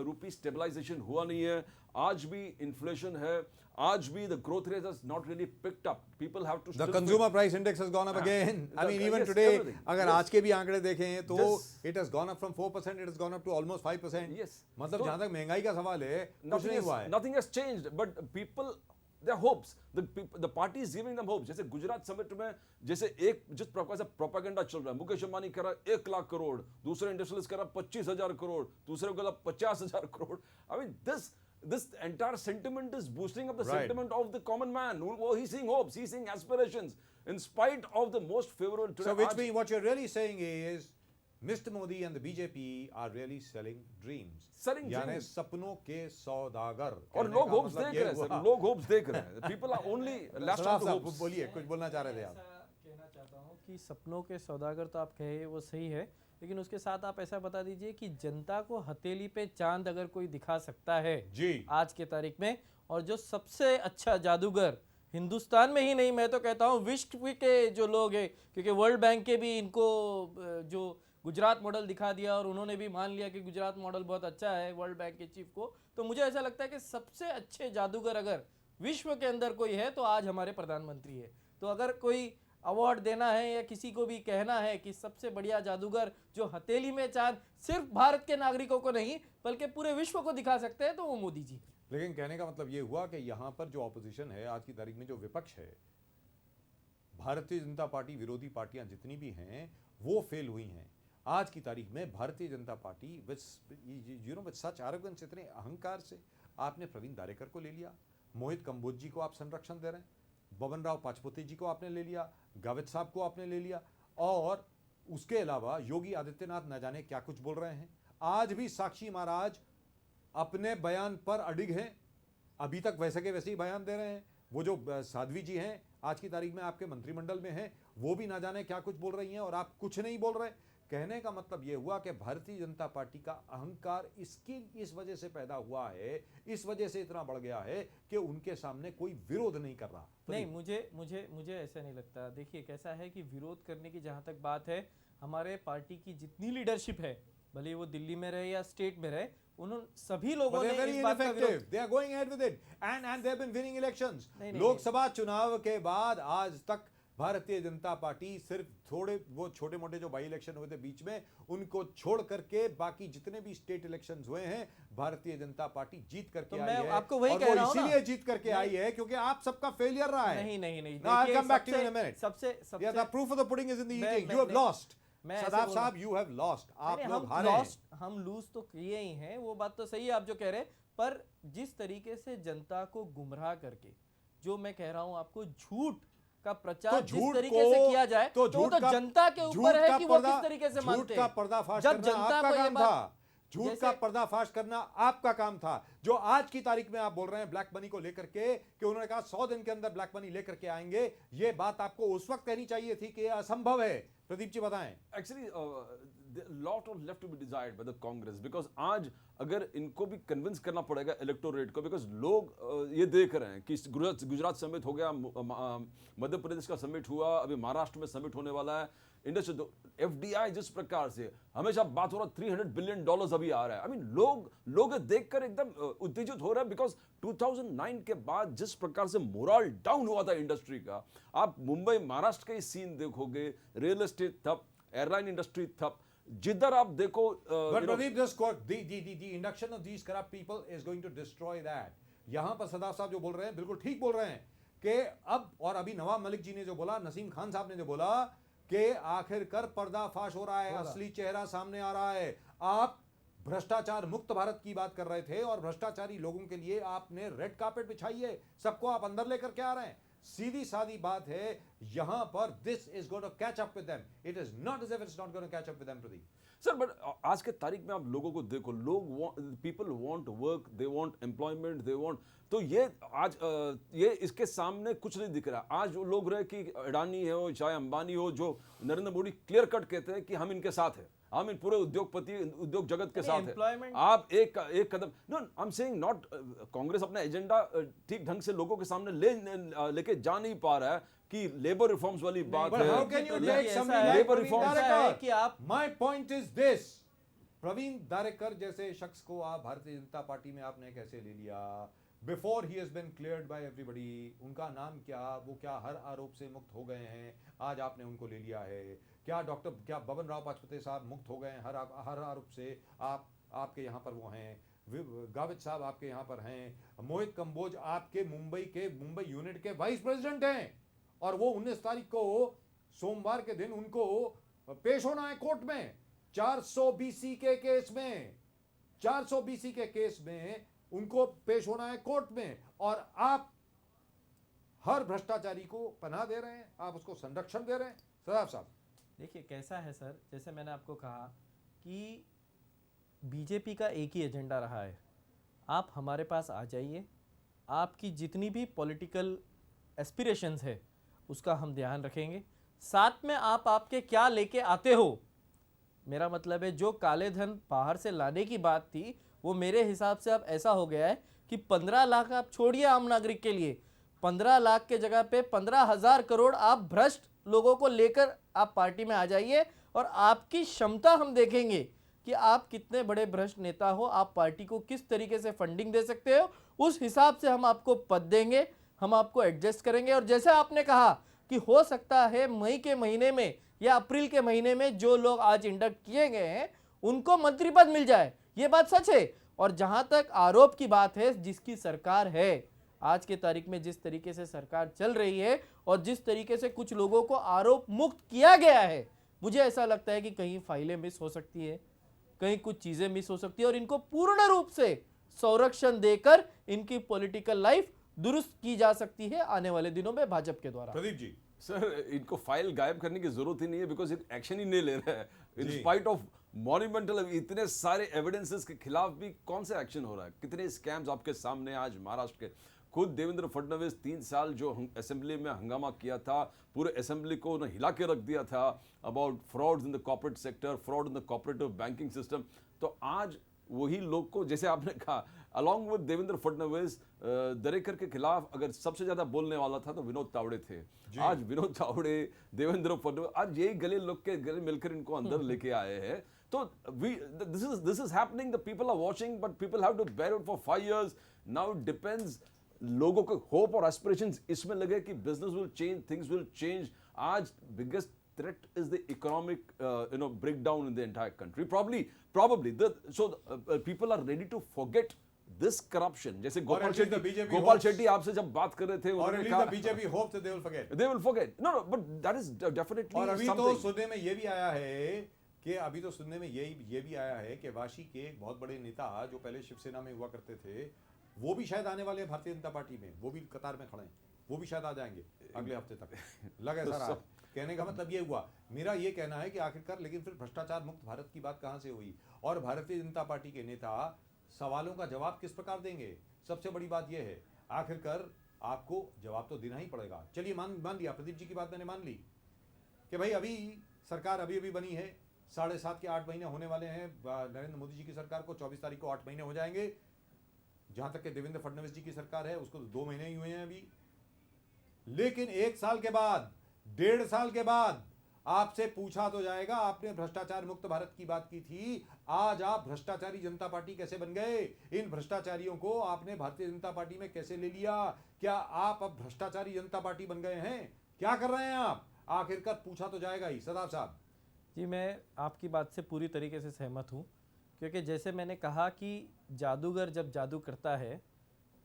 रुपी स्टेबलाइजेशन हुआ नहीं है, आज भी इन्फ्लेशन है, आज भी the growth rate has not really picked up. People have to The still consumer price index has gone up again. I mean, even yes, today, everything. अगर Yes. आज के भी आंकड़े देखें तो Yes. it has gone up from 4%, it has gone up to almost 5%. Yes. मतलब So, जहां तक महंगाई का सवाल है, कुछ नहीं हुआ है. nothing has changed, but people, their hopes, the party is giving them hopes. जैसे गुजरात समिट में जैसे जिस प्रकार से प्रोपेगेंडा चल रहा है, मुकेश अंबानी कह रहा है 1 लाख करोड़, दूसरे इंडस्ट्रियलिस्ट कह रहा है 25,000 करोड़, दूसरे को 50,000 crore. I mean, this entire sentiment is boosting up the Right. sentiment of the common man. He's seeing hopes, he's seeing aspirations, in spite of the most favorable today. So which means what you're really saying is Mr. Modi and the BJP are really selling dreams. Selling यानी dreams. सपनों के सौदागर। और कहने लोग का hopes मतलब देख ये रहे हैं सर, हुआ। लोग होप्स देख रहे हैं। People are only latched सलाह onto साहब, hopes. बोलिए, कुछ बोलना चाह रहे थे आप। ऐसा कहना चाहता हूँ कि सपनों के सौदागर तो आप कहे वो सही है, लेकिन उसके साथ आप ऐसा बता दीजिए कि जनता को हथेली पे चांद अगर कोई दिखा सकता है जी। आज के तारीख में, और जो सबसे अच्छा जादूगर हिंदुस्तान में ही नहीं, मैं तो कहता हूँ विश्व के जो लोग हैं, क्योंकि वर्ल्ड बैंक के भी इनको जो गुजरात मॉडल दिखा दिया और उन्होंने भी मान लिया कि गुजरात मॉडल बहुत अच्छा है वर्ल्ड बैंक के चीफ को, तो मुझे ऐसा लगता है कि सबसे अच्छे जादूगर अगर विश्व के अंदर कोई है तो आज हमारे प्रधानमंत्री है। तो अगर कोई अवार्ड देना है या किसी को भी कहना है कि सबसे बढ़िया जादूगर जो हथेली में चांद सिर्फ भारत के नागरिकों को नहीं बल्कि पूरे विश्व को दिखा सकते हैं, तो वो मोदी जी। लेकिन कहने का मतलब ये हुआ कि यहाँ पर जो ऑपोजिशन है आज की तारीख में, जो विपक्ष है, भारतीय जनता पार्टी विरोधी पार्टियां जितनी भी हैं वो फेल हुई हैं। आज की तारीख में Bharatiya Janata party with such arrogance, इतने अहंकार से आपने प्रवीण दारेकर को ले लिया, मोहित कंबोज जी को आप संरक्षण दे रहे हैं, बबन राव पाचपोते जी को आपने ले लिया, गावित साहब को आपने ले लिया, और उसके अलावा योगी आदित्यनाथ न जाने क्या कुछ बोल रहे हैं। आज भी साक्षी महाराज अपने बयान पर अडिग हैं, अभी तक वैसे के वैसे ही बयान दे रहे हैं। वो जो साध्वी जी हैं आज की तारीख में आपके मंत्रिमंडल में हैं, वो भी ना जाने क्या कुछ बोल रही हैं और आप कुछ नहीं बोल रहे। कहने का मतलब ये हुआ कि भारतीय जनता पार्टी का अहंकार इस वजह से पैदा हुआ है, इस वजह से इतना बढ़ गया है कि उनके सामने कोई विरोध नहीं कर रहा। नहीं, मुझे ऐसा नहीं लगता। देखिए कैसा है कि विरोध करने की जहाँ तक बात है, हमारे पार्टी की जितनी लीडरशिप है भले वो दिल्ली में रहे या स्टेट में रहे, उन्होंने सभी लोगों But ने they're very इस बात का ineffective. विरोध। They are going ahead with it, and they've been winning elections. नहीं, नहीं, लोकसभा चुनाव के बाद आज तक भारतीय जनता पार्टी सिर्फ थोड़े वो छोटे मोटे जो बाई इलेक्शन हुए थे बीच में, उनको छोड़ करके बाकी जितने भी स्टेट इलेक्शंस हुए हैं भारतीय जनता पार्टी जीत करके तो आई मैं है। आपको वही और कह वो रहा हूं ना। इसीलिए जीत करके आई है क्योंकि आप सबका फेलियर रहा है। नहीं नहीं नहीं, No, I'll देखिए, come back to you in a सबसे minute. सबसे Yeah, the proof of the pudding is in the मैं- eating. मैं- You have मैं- lost. मैं ऐसे सदाब बोल साहब, you have lost. आप नहीं, लोग हम हारे हैं। लॉस्ट, हम लूज तो किए ही हैं, वो बात तो सही है आप जो कह रहे हैं, पर जिस तरीके से जनता को गुमराह करके, जो मैं कह रहा हूं आपको, झूठ का प्रचार जिस तरीके से किया जाए, तो झूठ वो का- जनता के झूठ ऊपर है का कि वो पर्दा- किस तरीके से झूठ मानते का हैं। पर्दाफाश जब करना जनता आपका को ये काम बात- था। झूठ जैसे- का पर्दाफाश करना आपका काम था। जो आज की तारीख में आप बोल रहे हैं ब्लैक मनी को लेकर के कि उन्होंने कहा 100 दिन के अंदर ब्लैक मनी लेकर के आएंगे, ये बात आपको उस वक्त कहनी चाहिए थी कि यह असंभव है। प्रदीप जी बताएं। Actually, lot of left to be desired by the Congress because आज अगर इनको भी कन्विंस करना पड़ेगा इलेक्टोरेट को, बिकॉज लोग ये देख रहे हैं कि गुजरात समिट हो गया, मध्य प्रदेश का समिट हुआ, अभी महाराष्ट्र में समिट होने वाला है। इंडस्ट्री एफडीआई जिस प्रकार से हमेशा बात हो रहा, $300 बिलियन अभी आ रहा है। आई मीन लोग देखकर एकदम उत्तेजित हो रहे हैं बिकॉज 2009 के बाद जिस प्रकार से मोरल डाउन हुआ था इंडस्ट्री का, आप मुंबई महाराष्ट्र का ही सीन देखोगे, रियल एस्टेट ठप, एयरलाइन इंडस्ट्री ठप, जिधर आप देखो But Pradeep, this the induction of these corrupt people is going to destroy that. यहां पर सदाब साहब जो बोल रहे हैं बिल्कुल ठीक बोल रहे हैं कि अब, और अभी नवाब मलिक जी ने जो बोला, नसीम खान साहब ने जो बोला कि आखिरकार पर्दाफाश हो रहा है, असली चेहरा सामने आ रहा है। आप भ्रष्टाचार मुक्त भारत की बात कर रहे थे और भ्रष्टाचारी लोगों के लिए आपने रेड कार्पेट बिछाई है, सबको आप अंदर लेकर के आ रहे हैं। सीधी सादी बात है, यहां पर this is going to catch up with them. It is not as if it's not going to catch up with them. Pradeep sir, but आज के तारीख में आप लोगों को देखो, people want work, they want employment, they want, तो ये आज ये इसके सामने कुछ नहीं दिख रहा। आज वो लोग रहे कि अडानी हो चाहे अंबानी हो, जो नरेंद्र मोदी क्लियर कट कहते हैं कि हम इनके साथ हैं, हम इन पूरे उद्योग जगत के साथ हैं। आप एक कदम, no I am saying not, Congress अपना एजेंडा ठीक ढंग से लोगों के सामने लेके जा नहीं पा रहा है कि लेबर रिफॉर्म्स वाली बात But है। how can you Pradeep take ji, somebody ऐसा like है, Praveen reforms ऐसा है Darekar? कि आप- My point is this, Praveen Darekar जैसे शख्स को आप भारतीय जनता पार्टी में आपने कैसे ले लिया? बिफोर ही has been cleared by everybody, उनका नाम क्या, वो क्या हर आरोप से मुक्त हो गए हैं? आज आपने उनको ले लिया है। क्या बबन राव पाचपुते साहब मुक्त हो गए हैं हर आरोप से? आपके यहाँ पर वो हैं। गावित साहब आपके यहाँ पर हैं। मोहित कंबोज आपके मुंबई यूनिट के वाइस प्रेसिडेंट हैं और वो 19 तारीख को सोमवार के दिन उनको पेश होना है कोर्ट में 400 बीसी के केस में। 400 बीसी के केस में उनको पेश होना है कोर्ट में, और आप हर भ्रष्टाचारी को पनाह दे रहे हैं, आप उसको संरक्षण दे रहे हैं। सदाब साहब देखिए कैसा है सर, जैसे मैंने आपको कहा कि बीजेपी का एक ही एजेंडा रहा है, आप हमारे पास आ जाइए, आपकी जितनी भी पॉलिटिकल एस्पिरेशंस है उसका हम ध्यान रखेंगे, साथ में आप आपके क्या लेके आते हो। मेरा मतलब है जो काले धन बाहर से लाने की बात थी, वो मेरे हिसाब से अब ऐसा हो गया है कि 15 लाख आप छोड़िए आम नागरिक के लिए, 15 लाख के जगह पे 15,000 करोड़ आप भ्रष्ट लोगों को लेकर आप पार्टी में आ जाइए, और आपकी क्षमता हम देखेंगे कि आप कितने बड़े भ्रष्ट नेता हो, आप पार्टी को किस तरीके से फंडिंग दे सकते हो, उस हिसाब से हम आपको पद देंगे, हम आपको एडजस्ट करेंगे। और जैसे आपने कहा कि हो सकता है मई के महीने में या अप्रैल के महीने में जो लोग आज इंडक्ट किए गए हैं उनको मंत्री पद मिल जाए, ये बात सच है। और जहां तक आरोप की बात है, जिसकी सरकार है आज के तारीख में, जिस तरीके से सरकार चल रही है और जिस तरीके से कुछ लोगों को आरोप मुक्त किया गया है, मुझे ऐसा लगता है कि कहीं फाइलें मिस हो सकती है, कहीं कुछ चीजें मिस हो सकती है, और इनको पूर्ण रूप से संरक्षण देकर इनकी पॉलिटिकल लाइफ दुरुस्त की जा सकती है आने वाले दिनों में भाजपा के द्वारा। प्रदीप जी सर, इनको फाइल गायब करने की जरूरत ही नहीं है बिकॉज एक्शन ही नहीं ले रहा है। इन स्पाइट ऑफ मॉन्यूमेंटल इतने सारे एविडेंसेस के खिलाफ भी कौन सा एक्शन हो रहा है? कितने स्कैम्स आपके सामने आज महाराष्ट्र के। खुद देवेंद्र फडणवीस 3 साल जो असेंबली में हंगामा किया था, पूरे असेंबली को उन्होंने हिला के रख दिया था about frauds in the corporate sector, fraud in the corporative banking system. तो आज वही लोग को, जैसे आपने कहा, अलॉन्ग विद देवेंद्र फडणवीस, दरेकर के खिलाफ अगर सबसे ज्यादा बोलने वाला था तो विनोद तावड़े थे। आज विनोद तावड़े, देवेंद्र फडणवीस, आज यही गले लोग के गले मिलकर इनको अंदर लेके आए हैं। तो this is happening, the people are watching, but people have to bear it for 5 years. Now it depends, लोगों को होप और एस्पिरेशंस इसमें लगे कि business will change, things will change. आज biggest threat is the economic breakdown in the entire country, probably people are ready to forget this corruption. जैसे गोपाल शेट्टी आपसे जब बात कर रहे थे, उन्होंने कहा BJP hope they will forget. No, but that is definitely और अभी something. तो सुनने में ये भी आया है कि वाशी के एक बहुत बड़े नेता जो पहले शिवसेना में हुआ करते थे, वो भी शायद आने वाले हैं भारतीय जनता पार्टी में, वो भी कतार में खड़े हैं, वो भी शायद आ जाएंगे अगले हफ्ते तक, लगा ऐसा रहा। कहने का मतलब ये हुआ, मेरा ये कहना है कि आखिरकार लेकिन फिर भ्रष्टाचार मुक्त भारत की बात कहां से हुई, और भारतीय जनता पार्टी के नेता सवालों का जवाब किस प्रकार देंगे? सबसे बड़ी बात यह है, आखिरकार आपको जवाब तो देना ही पड़ेगा। चलिए मान लिया, प्रदीप जी की बात मैंने मान ली कि भाई अभी सरकार अभी बनी है, 7.5 के 8 महीने होने वाले हैं नरेंद्र मोदी जी की सरकार को, 24 तारीख को 8 महीने हो जाएंगे। जहां तक कि देवेंद्र फडणवीस जी की सरकार है उसको 2 महीने ही हुए हैं अभी। लेकिन 1 साल के बाद, 1.5 साल के बाद आपसे पूछा तो जाएगा, आपने भ्रष्टाचार मुक्त भारत की बात की थी, आज आप भ्रष्टाचारी जनता पार्टी कैसे बन गए? इन भ्रष्टाचारियों को आपने भारतीय जनता पार्टी में कैसे ले लिया? क्या आप अब भ्रष्टाचारी जनता पार्टी बन गए हैं? क्या कर रहे हैं आप? आखिरकार पूछा तो जाएगा ही। सदाब साहब जी, मैं आपकी बात से पूरी तरीके से सहमत हूँ, क्योंकि जैसे मैंने कहा कि जादूगर जब जादू करता है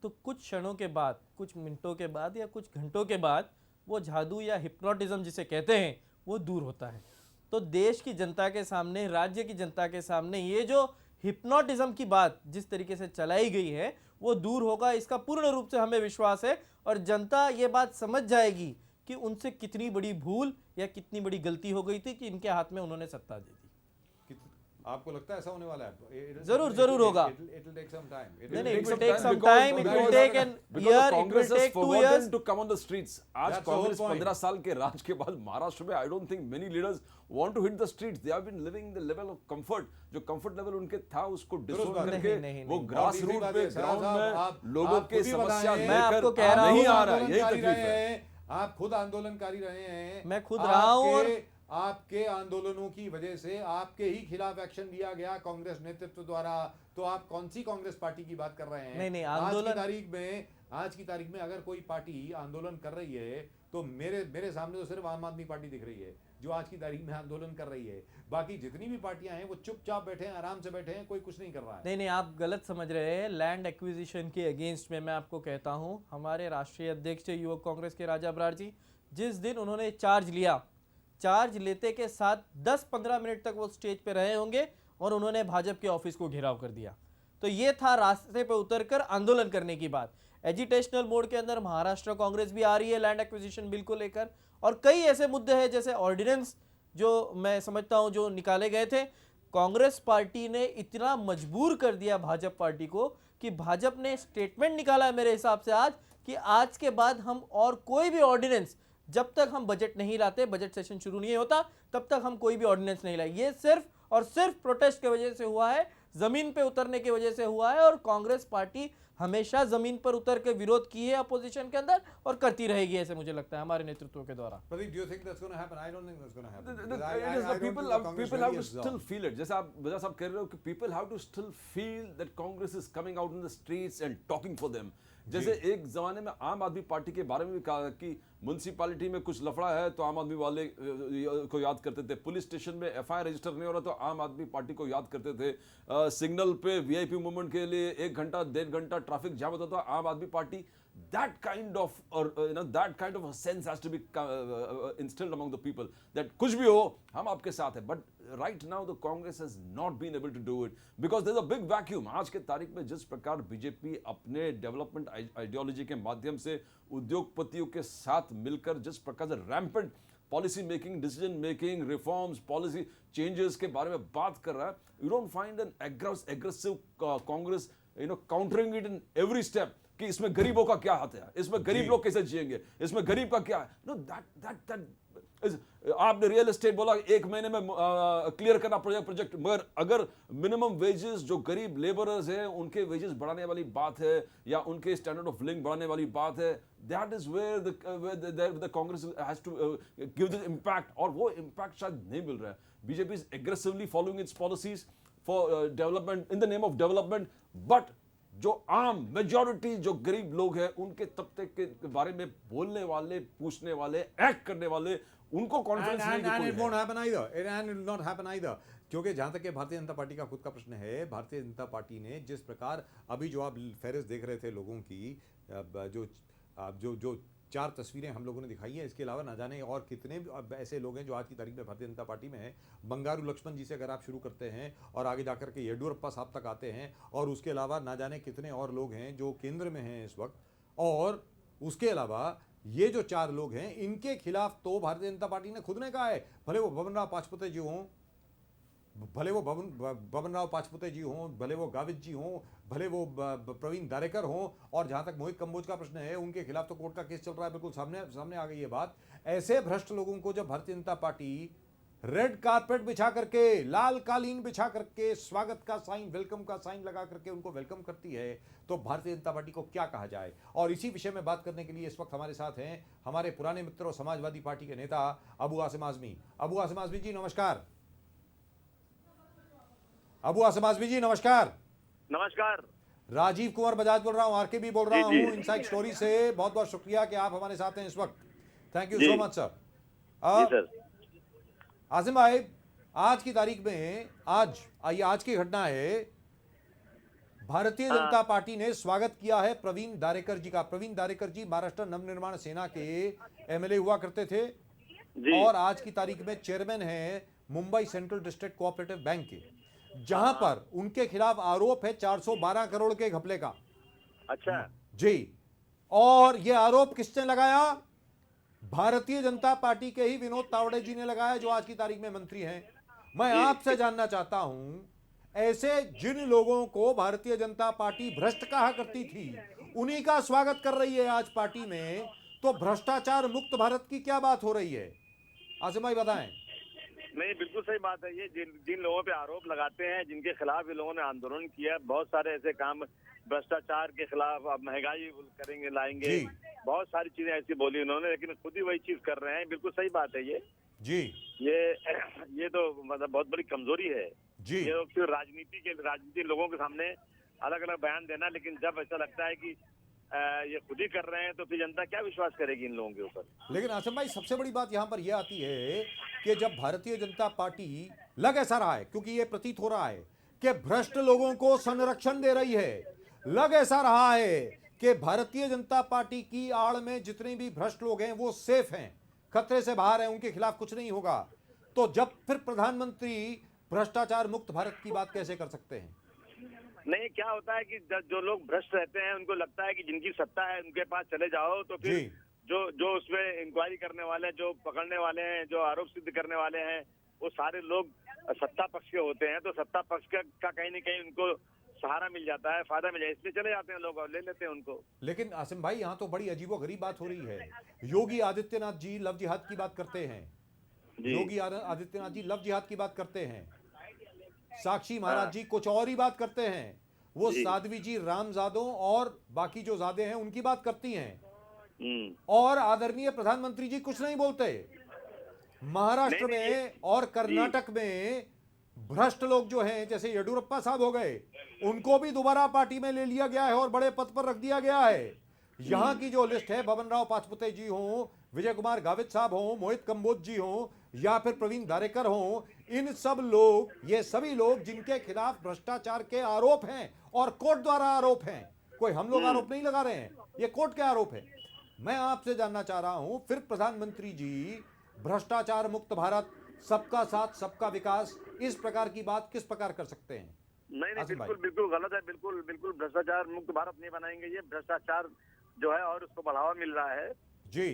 तो कुछ क्षणों के बाद, कुछ मिनटों के बाद या कुछ घंटों के बाद वो जादू या हिप्नोटिज्म जिसे कहते हैं वो दूर होता है। तो देश की जनता के सामने, राज्य की जनता के सामने ये जो हिप्नोटिज्म की बात जिस तरीके से चलाई गई है वो दूर होगा, इसका पूर्ण रूप से हमें विश्वास है। और जनता ये बात समझ जाएगी कि उनसे कितनी बड़ी भूल या कितनी बड़ी गलती हो गई थी कि इनके हाथ में उन्होंने सत्ता दे दी। आपको लगता है ऐसा होने वाला है? जरूर होगा। It will take some time. It will take some time. It will take an year. It will take 2 years to come on the streets. आज कांग्रेस 15 साल के राज के बाद महाराष्ट्र में I don't think many leaders want to hit the streets. They have been living the level of comfort. जो comfort level उनके था उसको डिसोन करके वो ग्रास रूट पे, ग्राउंड में लोगों के समस्या लेकर नहीं आ रहा है। यही तकलीफ है। आप खुद आंदोलनकारी रहे हैं, मैं खुद रहा हूँ। आपके आंदोलनों की वजह से आपके ही खिलाफ एक्शन लिया गया कांग्रेस नेतृत्व द्वारा। तो आप कौन सी कांग्रेस पार्टी की बात कर रहे हैं? नहीं, आज की तारीख में अगर कोई पार्टी आंदोलन कर रही है तो मेरे सामने तो सिर्फ आम आदमी पार्टी दिख रही है जो आज की तारीख में आंदोलन कर रही है। बाकी जितनी भी पार्टियां हैं वो चुपचाप बैठे हैं, आराम से बैठे हैं, कोई कुछ नहीं कर रहा है। नहीं, आप गलत समझ रहे हैं। लैंड एक्विजिशन के अगेंस्ट में मैं आपको कहता हूं, हमारे राष्ट्रीय अध्यक्ष युवक कांग्रेस के राजा बराड़ जी, जिस दिन उन्होंने चार्ज लिया, चार्ज लेते के साथ 10-15 मिनट तक वो स्टेज पे रहे होंगे और उन्होंने भाजपा के ऑफिस को घेराव कर दिया। तो ये था रास्ते पे उतरकर आंदोलन करने की बात। एजिटेशनल मोड के अंदर महाराष्ट्र कांग्रेस भी आ रही है लैंड एक्विजिशन बिल को लेकर, और कई ऐसे मुद्दे हैं जैसे ऑर्डिनेंस जो मैं समझता हूं जो निकाले गए थे। कांग्रेस पार्टी ने इतना मजबूर कर दिया भाजपा पार्टी को कि भाजपा ने स्टेटमेंट निकाला है मेरे हिसाब से आज कि आज के बाद हम और कोई भी ऑर्डिनेंस, जब तक हम बजट नहीं लाते, बजट सेशन शुरू नहीं होता, तब तक हम कोई भी ऑर्डिनेंस नहीं लाए। ये सिर्फ और सिर्फ प्रोटेस्ट की वजह से हुआ है, जमीन पे उतरने की वजह से हुआ है। और कांग्रेस पार्टी हमेशा जमीन पर उतर के विरोध की है अपोजिशन के अंदर और करती रहेगी, ऐसे मुझे लगता है हमारे नेतृत्व के द्वारा। Pradeep, do you think that's going to happen? I don't think that's going to happen. People have to still feel it. जैसे आप बजा साहब कह रहे हो कि people have to still feel that Congress is coming out in the streets and talking for them. जैसे एक जमाने में आम आदमी पार्टी के बारे में भी कहा कि म्युनिसिपैलिटी में कुछ लफड़ा है तो आम आदमी वाले को याद करते थे, पुलिस स्टेशन में एफआईआर रजिस्टर नहीं हो रहा तो आम आदमी पार्टी को याद करते थे, सिग्नल पे वीआईपी मूवमेंट के लिए 1 घंटा 1.5 घंटा ट्रैफिक जाम होता था, आम आदमी party that kind of a sense has to be instilled among the people that कुछ भी हो हम आपके साथ हैं। But right now the Congress has not been able to do it because there's a big vacuum. आज के तारीख में जिस प्रकार बीजेपी अपने डेवलपमेंट आइडियोलॉजी के माध्यम से उद्योगपतियों के साथ मिलकर जिस प्रकार से rampant policy making, decision making, reforms, policy changes के बारे में बात कर रहा है, you don't find N aggressive Congress countering it in every step कि इसमें गरीबों का क्या हाथ है, इसमें गरीब लोग कैसे जिएंगे, इसमें गरीब का क्या है। नो दैट आपने रियल एस्टेट बोला 1 महीने में क्लियर करना प्रोजेक्ट, मगर अगर मिनिमम वेजेस जो गरीब लेबरर्स हैं उनके वेजेस बढ़ाने वाली बात है या उनके स्टैंडर्ड ऑफ लिविंग बढ़ाने वाली बात है, that is where the Congress has to give this impact, और वो इम्पैक्ट शायद नहीं मिल रहा है. BJP is aggressively following its policies for development, in the name of development, but जो आम मेजॉरिटी जो गरीब लोग हैं उनके तबके के बारे में बोलने वाले, पूछने वाले, एक्ट करने वाले, उनको कॉन्फिडेंस नहीं कि कोई it है. won't happen either. And it will not happen either. क्योंकि जहां तक कि भारतीय जनता पार्टी का खुद का प्रश्न है, भारतीय जनता पार्टी ने जिस प्रकार अभी जो आप फहरिस्त देख रहे थे लोगों की, जो जो जो 4 तस्वीरें हम लोगों ने दिखाई हैं, इसके अलावा ना जाने और कितने ऐसे लोग हैं जो आज की तारीख में भारतीय जनता पार्टी में हैं. बंगारू लक्ष्मण जी से अगर आप शुरू करते हैं और आगे जाकर के येडियुरप्पा साहब तक आते हैं, और उसके अलावा ना जाने कितने और लोग हैं जो केंद्र में हैं इस वक्त, और उसके अलावा ये जो 4 लोग हैं इनके खिलाफ तो भारतीय जनता पार्टी ने खुद ने कहा है, भले वो बबन राव पाचपुते जी हों, भले वो बबन राव पाचपुते जी हों, भले वो गावित जी हों, भले वो प्रवीण दारेकर हों, और जहां तक मोहित कंबोज का प्रश्न है उनके खिलाफ तो कोर्ट का केस चल रहा है. बिल्कुल सामने आ गई ये बात. ऐसे भ्रष्ट लोगों को जब Bharatiya Janata party red carpet बिछा करके, लाल कालीन बिछा करके, स्वागत का साइन, वेलकम का साइन लगा करके उनको वेलकम करती है, तो भारतीय जनता पार्टी को क्या कहा जाए. और इसी विषय में बात करने के लिए इस वक्त हमारे साथ हैं हमारे पुराने मित्र और समाजवादी पार्टी के नेता अबू आसिम आजमी. अबू आसिम आजमी जी नमस्कार. अबू आसिम आजमी जी नमस्कार. नमस्कार. राजीव कुमार बजाज बोल रहा हूँ, आरके भी बोल रहा हूँ इनसाइड स्टोरी से. बहुत बहुत शुक्रिया कि आप हमारे साथ हैं इस वक्त. Thank you so much sir. Sir Asim भाई, आज की तारीख में आज की घटना है, भारतीय जनता पार्टी ने स्वागत किया है प्रवीण दारेकर जी का. प्रवीण दारेकर जी महाराष्ट्र नवनिर्माण सेना के एमएलए हुआ करते थे जी. और आज की तारीख में चेयरमैन हैं Mumbai central district cooperative bank के, जहां पर उनके खिलाफ आरोप है 412 करोड़ के घपले का. अच्छा जी. और यह आरोप किसने लगाया? भारतीय जनता पार्टी के ही विनोद तावड़े जी ने लगाया, जो आज की तारीख में मंत्री हैं. मैं आपसे जानना चाहता हूं, ऐसे जिन लोगों को भारतीय जनता पार्टी भ्रष्ट कहा करती थी, उन्हीं का स्वागत कर रही है आज पार्टी में, तो भ्रष्टाचार मुक्त भारत की क्या बात हो रही है? आसिम भाई बताएं. नहीं, बिल्कुल सही बात है. ये जिन लोगों पे आरोप लगाते हैं, जिनके खिलाफ ये लोगों ने आंदोलन किया, बहुत सारे ऐसे काम भ्रष्टाचार के खिलाफ, अब महंगाई करेंगे, लाएंगे, बहुत सारी चीजें ऐसी बोली उन्होंने, लेकिन खुद ही वही चीज कर रहे हैं. बिल्कुल सही बात है ये जी. ये तो मतलब बहुत बड़ी कमजोरी है जी. ये फिर राजनीति लोगों के सामने अलग अलग बयान देना, लेकिन जब ऐसा लगता है कि ये खुद ही कर रहे हैं तो फिर जनता क्या विश्वास करेगी इन लोगों के ऊपर. लेकिन आसिम भाई, सबसे बड़ी बात यहां पर यह आती है कि जब भारतीय जनता पार्टी, लग ऐसा रहा है, क्योंकि यह प्रतीत हो रहा है कि भ्रष्ट लोगों को संरक्षण दे रही है, लग ऐसा रहा है कि भारतीय जनता पार्टी की आड़ में जितने भी भ्रष्ट लोग हैं वो सेफ हैं, खतरे से बाहर हैं, उनके खिलाफ कुछ नहीं होगा, तो जब फिर प्रधानमंत्री भ्रष्टाचार मुक्त भारत की बात कैसे कर सकते हैं? नहीं, क्या होता है कि जो लोग भ्रष्ट रहते हैं उनको लगता है कि जिनकी सत्ता है उनके पास चले जाओ, तो फिर जो उसमें इंक्वायरी करने वाले, जो पकड़ने वाले हैं, जो आरोप सिद्ध करने वाले हैं, वो सारे लोग सत्ता पक्ष के होते हैं, तो सत्ता पक्ष का कहीं न कहीं उनको सहारा मिल जाता है, फायदा मिल जाता है, इसलिए चले जाते हैं लोग और ले लेते हैं उनको. लेकिन आसिम भाई, यहाँ तो बड़ी अजीबोगरीब बात हो रही है. योगी आदित्यनाथ जी लव जिहाद की बात करते हैं, योगी आदित्यनाथ जी लव जिहाद की बात करते हैं, साक्षी महाराज जी कुछ और ही बात करते हैं, वो साध्वी जी राम जादों और बाकी जो जादे हैं उनकी बात करती हैं, और आदरणीय प्रधानमंत्री जी कुछ नहीं बोलते. महाराष्ट्र में और कर्नाटक में भ्रष्ट लोग जो हैं, जैसे येडियुरप्पा साहब हो गए, उनको भी दोबारा पार्टी में ले लिया गया है और बड़े पद पर रख दिया गया है. यहाँ की जो लिस्ट है, बबन राव पाचपुते जी हों, विजय कुमार गावित साहब हों, मोहित कंबोज जी हों, या फिर प्रवीण दारेकर हों, इन सब लोग, ये सभी लोग जिनके खिलाफ भ्रष्टाचार के आरोप हैं और कोर्ट द्वारा आरोप हैं, कोई हम लोग आरोप नहीं लगा रहे हैं, ये कोर्ट के आरोप है. मैं आपसे जानना चाह रहा हूं, फिर प्रधानमंत्री जी भ्रष्टाचार मुक्त भारत, सबका साथ सबका विकास, इस प्रकार की बात किस प्रकार कर सकते हैं? नहीं, बिल्कुल गलत है. बिल्कुल भ्रष्टाचार मुक्त भारत नहीं बनाएंगे. ये भ्रष्टाचार जो है और उसको बढ़ावा मिल रहा है जी.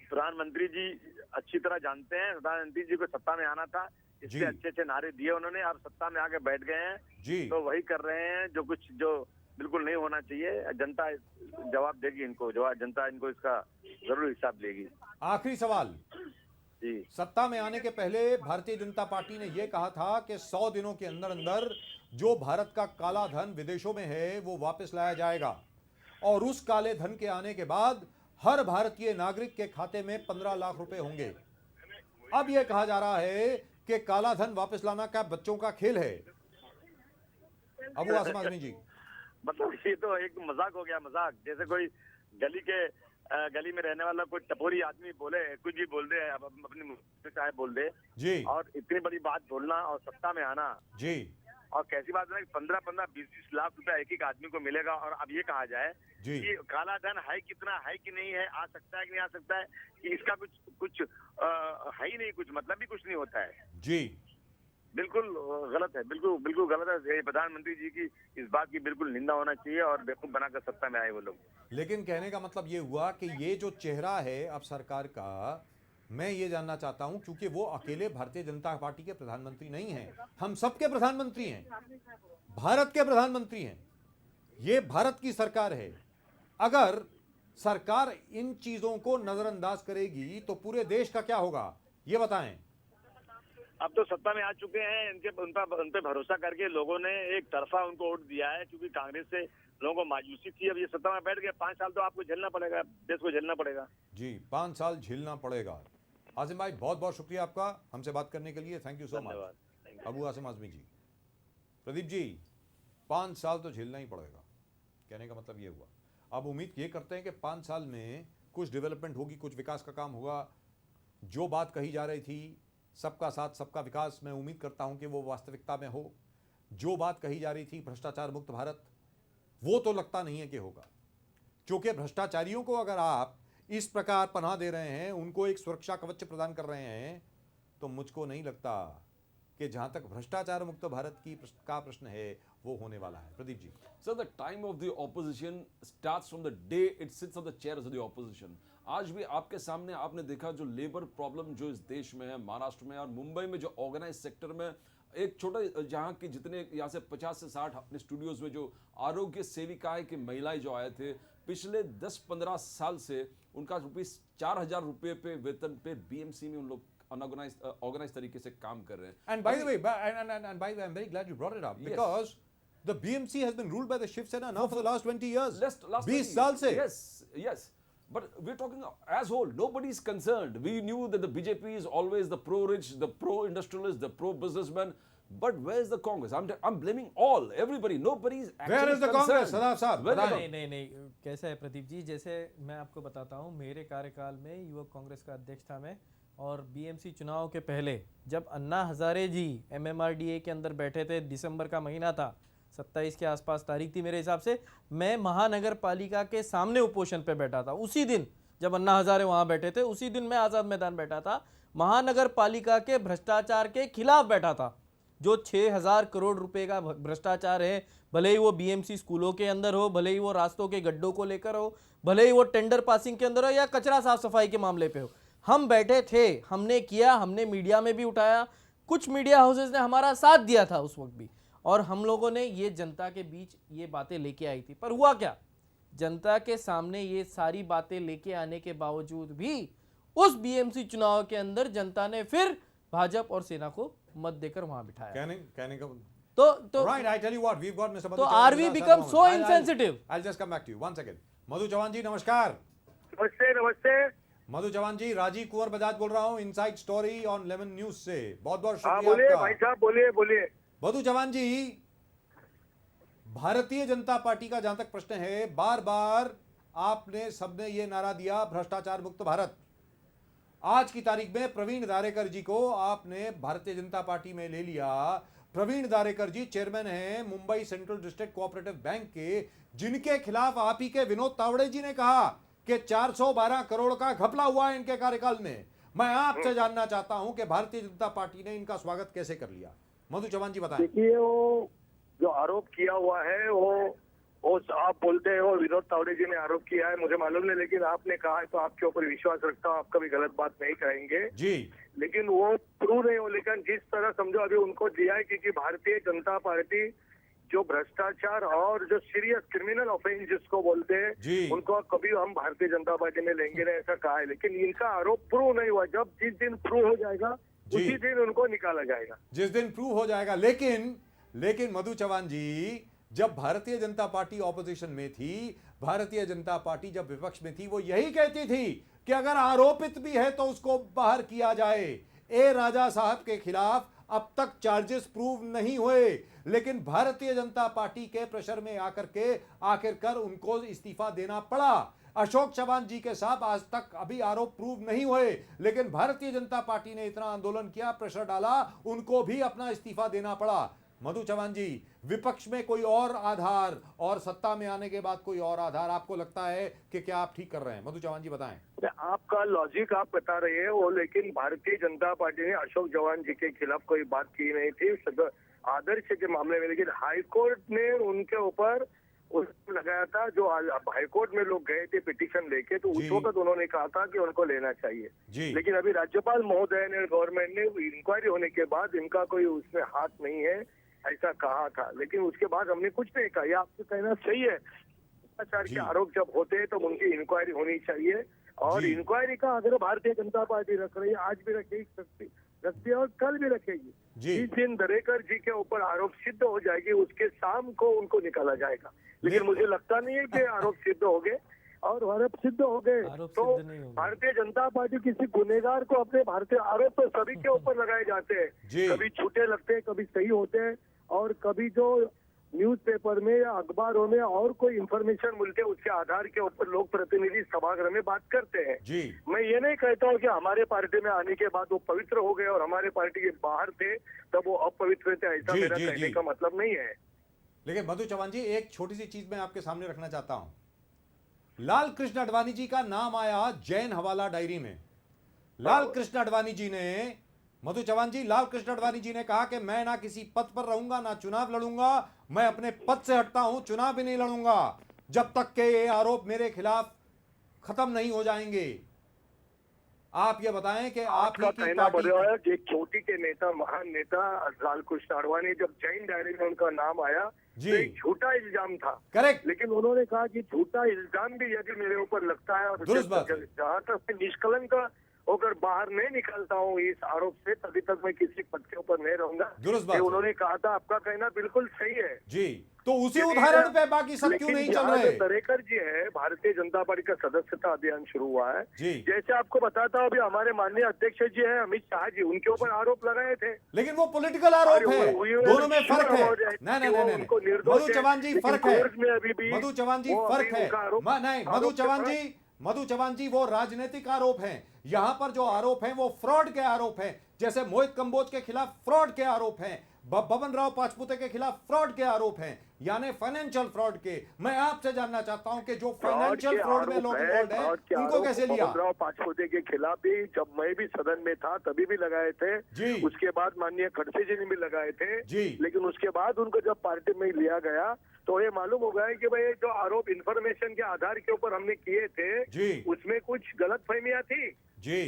प्रधानमंत्री जी अच्छी तरह जानते हैं. प्रधानमंत्री जी को सत्ता में आना था, इसलिए अच्छे नारे दिए उन्होंने, अब सत्ता में आके बैठ गए हैं जी. तो वही कर रहे हैं जो बिल्कुल नहीं होना चाहिए. जनता जवाब देगी इनको, जनता इनको इसका जरूर हिसाब लेगी. आखिरी सवाल, जी सत्ता में आने के पहले भारतीय जनता पार्टी ने यह कहा था कि 100 दिनों के अंदर अंदर जो भारत का काला धन विदेशों में है वो वापस लाया जाएगा, और उस काले धन के आने के बाद हर भारतीय नागरिक के खाते में 15 लाख रुपए होंगे। अब यह कहा जा रहा है कि काला धन वापस लाना क्या बच्चों का खेल है? अबू आसिम आजमी जी, मतलब ये तो एक मजाक हो गया, मजाक। जैसे कोई गली में रहने वाला कोई टपोरी आदमी बोले, कुछ भी बोल दे, अपनी मुंह से चाहे बोल दे जी और इतनी बड़ी बात बोलना और सत्ता में आना, जी, और कैसी बात है कि 15-15, 20-20 लाख रुपए एक एक आदमी को मिलेगा, और अब ये कहा जाए जी। कि काला धन है, कितना है कि नहीं है, आ सकता है कि नहीं आ सकता है, कि इसका कुछ है ही नहीं, कुछ मतलब भी कुछ नहीं होता है। जी, बिल्कुल गलत है, बिल्कुल गलत है। ये प्रधानमंत्री जी की इस बात की बिल्कुल निंदा होना चाहिए, और बेवकूफ बनाकर सत्ता में आए वो लोग। लेकिन कहने का मतलब ये हुआ कि ये जो चेहरा है अब सरकार का, मैं ये जानना चाहता हूं, क्योंकि वो अकेले भारतीय जनता पार्टी के प्रधानमंत्री नहीं हैं, हम सबके प्रधानमंत्री हैं, भारत के प्रधानमंत्री हैं, ये भारत की सरकार है। अगर सरकार इन चीजों को नजरअंदाज करेगी तो पूरे देश का क्या होगा, ये बताएं। अब तो सत्ता में आ चुके हैं, उन पे भरोसा करके लोगों ने एक तरफा उनको वोट दिया है, क्योंकि कांग्रेस से लोगों को मायूसी थी। अब ये सत्ता में बैठ गए, 5 साल तो आपको झेलना पड़ेगा, देश को झेलना पड़ेगा। जी, 5 साल झेलना पड़ेगा। आसिम भाई, बहुत बहुत शुक्रिया आपका हमसे बात करने के लिए, thank you so much. Abu Asim Azmi ji, Pradeep ji, 5 साल तो झेलना ही पड़ेगा, कहने का मतलब ये हुआ। अब उम्मीद ये करते हैं कि 5 साल में कुछ डेवलपमेंट होगी, कुछ विकास का काम होगा। जो बात कही जा रही थी सबका साथ सबका विकास, मैं उम्मीद करता हूं कि वो वास्तविकता में हो। जो बात कही जा रही थी भ्रष्टाचार मुक्त भारत, वो तो लगता नहीं है कि होगा, क्योंकि भ्रष्टाचारियों को अगर आप इस प्रकार पनाह दे रहे हैं, उनको एक सुरक्षा कवच प्रदान कर रहे हैं, तो मुझको नहीं लगता कि जहां तक भ्रष्टाचार मुक्त भारत का प्रश्न है वो होने वाला है। Pradeep ji, sir, the time of the opposition starts from the day it sits on the chair of the opposition. आज भी आपके सामने आपने देखा जो लेबर प्रॉब्लम जो इस देश में है, महाराष्ट्र में और मुंबई में, जो ऑर्गेनाइज सेक्टर में, एक छोटा जहां की जितने यहाँ से 50 से 60 अपने स्टूडियोज में जो आरोग्य सेविकाएं की महिलाएं जो आए थे पिछले 10-15 साल से, उनका ₹4,000 रुपये पे वेतन पे बीएमसी में उन लोग ऑर्गेनाइज तरीके से काम कर रहे हैं। and by the way, I'm very glad you brought it up, Yes. because the BMC has been ruled by the Shiv Sena now for the last 20 years. Last 20 साल से। Yes. But we're talking as whole. Nobody is concerned. We knew that the BJP is always the pro-rich, the pro-industrialist, the pro-businessman. But where's the Congress? I'm blaming all, everybody. Nobody is actually Where is the concerned. Congress? सदाब साहब, Where is बताएं। the- नहीं, कैसा है प्रदीप जी, जैसे मैं आपको बताता हूँ, मेरे कार्यकाल में युवक कांग्रेस का अध्यक्ष था मैं, और बीएमसी चुनाव के पहले जब अन्ना हजारे जी एमएमआरडीए के अंदर बैठे थे, दिसंबर का महीना था, 27 के आसपास तारीख थी मेरे हिसाब से, मैं महानगर पालिका के सामने उपोषण पे बैठा था। उसी दिन जब अन्ना हजारे वहाँ बैठे थे, उसी दिन मैं आज़ाद मैदान बैठा था, महानगर पालिका के भ्रष्टाचार के खिलाफ बैठा था। जो 6,000 करोड़ रुपए का भ्रष्टाचार है, भले ही वो बीएमसी स्कूलों के अंदर हो, भले ही वो रास्तों के गड्ढों को लेकर हो, भले ही वो टेंडर पासिंग के अंदर हो, या कचरा साफ सफाई के मामले पे हो, हम बैठे थे, हमने किया, हमने मीडिया में भी उठाया, कुछ मीडिया हाउसेज ने हमारा साथ दिया था उस वक्त भी, और हम लोगों ने ये जनता के बीच ये बातें लेके आई थी। पर हुआ क्या, जनता के सामने ये सारी बातें लेके आने के बावजूद भी उस बीएमसी चुनाव के अंदर जनता ने फिर भाजपा और सेना को मत देकर वहां बिठाया। कहने का तो right, I tell you what, we've got Mr. Madhu तो Chavan are we with us become at the so moment. insensitive? I'll just come back to you, one second. मधु चौहान जी, नमस्कार। नमस्ते। मधु चौहान जी, राजीव कुंवर बजाज बोल रहा हूँ, इनसाइड स्टोरी ऑन 11 न्यूज से। बहुत बहुत हाँ, शुक्रिया बोलिए आपका। भाई साहब, बोलिए। मधु चौहान जी, भारतीय जनता पार्टी का जहां तक प्रश्न है, बार बार आपने सबने ये नारा दिया भ्रष्टाचार मुक्त भारत। आज की तारीख में प्रवीण दारेकर जी को आपने भारतीय जनता पार्टी में ले लिया। प्रवीण दारेकर जी चेयरमैन हैं Mumbai central district cooperative bank के, जिनके खिलाफ आप ही के विनोद तावड़े जी ने कहा कि 412 करोड़ का घपला हुआ है इनके कार्यकाल में। मैं आपसे जानना चाहता हूं कि भारतीय जनता पार्टी ने इनका स्वागत कैसे कर लिया। मधु चौहान जी बताएं। देखिए, वो जो आरोप किया हुआ है वो आप बोलते हैं वो विनोद तावड़े जी ने आरोप किया है, मुझे मालूम नहीं, लेकिन आपने कहा है तो आपके ऊपर विश्वास रखता हूँ, आप कभी गलत बात नहीं कहेंगे जी। लेकिन वो प्रूव नहीं हो, लेकिन जिस तरह समझो अभी उनको दिया है, क्योंकि भारतीय जनता पार्टी जो भ्रष्टाचार और जो सीरियस क्रिमिनल ऑफेंस जिसको बोलते जी। हैं, उनको कभी हम भारतीय जनता पार्टी में लेंगे नहीं, ऐसा कहा है। लेकिन इनका आरोप प्रूव नहीं हुआ। जब जिस दिन प्रूव हो जाएगा जी। उसी दिन उनको निकाला जाएगा। जिस दिन प्रूव हो जाएगा। लेकिन मधु चव्हाण जी, जब भारतीय जनता पार्टी ऑपोजिशन में थी, भारतीय जनता पार्टी जब विपक्ष में थी, वो यही कहती थी कि अगर आरोपित भी है तो उसको बाहर किया जाए। ए राजा साहब के खिलाफ अब तक चार्जेस प्रूव नहीं हुए, लेकिन भारतीय जनता पार्टी के प्रेशर में आकर के आखिरकार उनको इस्तीफा देना पड़ा। अशोक चव्हाण जी के साथ आज तक अभी आरोप प्रूव नहीं हुए, लेकिन भारतीय जनता पार्टी ने इतना आंदोलन किया, प्रेशर डाला, उनको भी अपना इस्तीफा देना पड़ा। मधु चव्हाण जी, विपक्ष में कोई और आधार और सत्ता में आने के बाद कोई और आधार आपको लगता है कि क्या आप ठीक कर रहे हैं? मधु चव्हाण जी बताएं। आपका लॉजिक आप बता रहे हैं वो, लेकिन भारतीय जनता पार्टी ने अशोक चव्हाण जी के खिलाफ कोई बात की नहीं थी आदर्श के मामले में। लेकिन हाईकोर्ट ने उनके ऊपर लगाया था, जो हाईकोर्ट में लोग गए थे पिटीशन लेके, तो उस वक्त उन्होंने कहा था कि उनको लेना चाहिए। लेकिन अभी राज्यपाल महोदय ने, गवर्नमेंट ने इंक्वायरी होने के बाद इनका कोई उसमें हाथ नहीं है ऐसा कहा था। लेकिन उसके बाद हमने कुछ नहीं कहा। ये आपको कहना सही है, भ्रष्टाचार के आरोप जब होते हैं तो उनकी इंक्वायरी होनी चाहिए। और इंक्वायरी का अगर भारतीय जनता पार्टी रख रही है, आज भी रखती है और कल भी रखेगी। जिस दिन दरेकर जी के ऊपर आरोप सिद्ध हो जाएगी, उसके शाम को उनको निकाला जाएगा। लेकिन मुझे लगता नहीं है कि आरोप सिद्ध हो गए, और आरोप सिद्ध हो गए तो भारतीय जनता पार्टी किसी गुनेगार को अपने भारतीय आरोप तो सभी के ऊपर लगाए जाते हैं। कभी झूठे लगते हैं, कभी सही होते हैं, और कभी जो न्यूज़पेपर में या अखबारों में और कोई इंफॉर्मेशन मिलते है उसके आधार के ऊपर लोग प्रतिनिधि सभागृह में बात करते हैं। मैं ये नहीं कहता हूँ कि हमारे पार्टी में आने के बाद वो पवित्र हो गए और हमारे पार्टी के बाहर थे तब वो अपवित्र थे, ऐसा मेरा कहने का मतलब नहीं है। लेकिन मधु चव्हाण जी, एक छोटी सी चीज मैं आपके सामने रखना चाहता हूं। लाल कृष्ण आडवाणी जी का नाम आया जैन हवाला डायरी में। लाल कृष्ण आडवाणी जी ने, मधु चव्हाण जी, लाल कृष्ण आडवाणी जी ने कहा कि मैं ना किसी पद पर रहूंगा, ना चुनाव लड़ूंगा, मैं अपने पद से हटता हूं, चुनाव भी नहीं लड़ूंगा जब तक के ये आरोप मेरे खिलाफ खत्म नहीं हो जाएंगे। आप ये बताएं कि आपका कहना बढ़िया है कि छोटी के नेता, महान नेता लाल कृष्ण आडवाणी, जब जैन डायरी में उनका नाम आया तो एक झूठा इल्जाम था। करेक्ट। लेकिन उन्होंने कहा कि झूठा इल्जाम भी यदि मेरे ऊपर लगता है और जहाँ तक मैं निष्कलंक होकर बाहर नहीं निकलता हूँ इस आरोप से, तभी तक मैं किसी पद के ऊपर नहीं रहूंगा। उन्होंने कहा था। आपका कहना बिल्कुल सही है जी। तो उसी उदाहरण पे बाकी सब क्यों नहीं चल रहे? दरेकर जी है, भारतीय जनता पार्टी का सदस्यता अभियान शुरू हुआ है जी। जैसे आपको बताता हूँ, अभी हमारे माननीय अध्यक्ष जी है अमित शाह जी, उनके ऊपर आरोप लगाए थे। लेकिन वो पॉलिटिकल आरोप है, दोनों में फर्क है। नहीं, मधु चव्हाण जी, फर्क है। मधु चव्हाण जी, फर्क है। नहीं, मधु चव्हाण जी, वो राजनीतिक आरोप हैं। यहां पर जो आरोप हैं वो फ्रॉड के आरोप हैं। जैसे मोहित कंबोज के खिलाफ फ्रॉड के आरोप हैं, बबन राव पाचपुते के खिलाफ फ्रॉड के आरोप हैं, यानी फाइनेंशियल फ्रॉड के। मैं आपसे जानना चाहता हूं कि जो फाइनेंशियल फ्रॉड में लोग इन्वॉल्व हैं, उनको कैसे लिया? बबन राव पाचपुते के खिलाफ भी जब मैं भी सदन में था तभी भी लगाए थे जी। उसके बाद माननीय खड़से जी ने भी लगाए थे जी। लेकिन उसके बाद उनको जब पार्टी में लिया गया तो ये मालूम हो गया कि भाई जो आरोप इंफॉर्मेशन के आधार के ऊपर हमने किए थे उसमें कुछ गलत फहमियां थी जी।